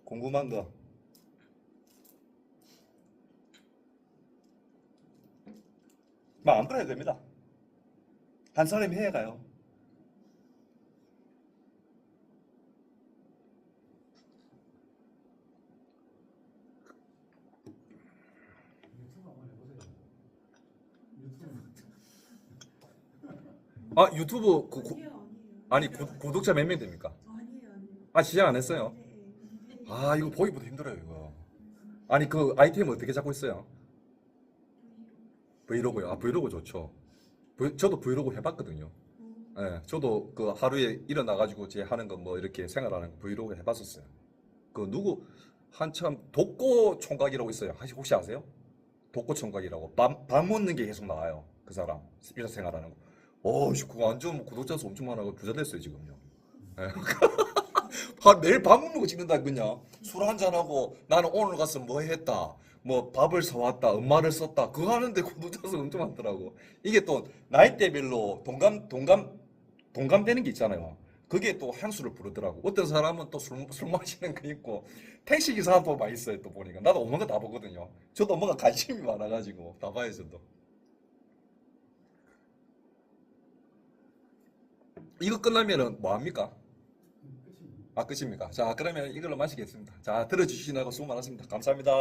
Speaker 1: 궁금한 거. 마음껏 해도 됩니다. 한 사람이 해가요. 아, 유튜브 아니 구독자 몇 명 됩니까? 아, 시작 안 했어요? 아, 이거 보기보다 힘들어요, 이거. 아니, 아이템 어떻게 잡고 있어요? 브이로그요. 아, 브이로그 좋죠. 저도 브이로그 해봤거든요. 예, 저도 하루에 일어나가지고 제 하는 거 뭐 이렇게 생활하는 거 브이로그 해봤었어요. 누구 한참 독고 총각이라고 있어요. 혹시 아세요? 독고 총각이라고 밥 먹는 게 계속 나와요. 그 사람 일상생활하는 거. 그거 완전 구독자 수 엄청 많아서 부자 됐어요 지금요. 예. 매일 밥 먹는 거 찍는다 그냥 술 한잔하고 나는 오늘 가서 뭐 했다 뭐 밥을 사왔다 엄마를 썼다 그거 하는데 구독자 수 엄청 많더라고. 이게 또 나이대별로 동감되는 게 있잖아요. 그게 또 향수를 부르더라고. 어떤 사람은 또 술 마시는 거 있고 택시기사도 많이 있어요. 또 보니까 나도 엄마가 다 보거든요. 저도 엄마가 관심이 많아가지고 다 봐요 저도. 이거 끝나면은 뭐 합니까? 아, 끝입니까? 자, 그러면 이걸로 마시겠습니다. 자, 들어주시느라고 수고 많았습니다. 감사합니다.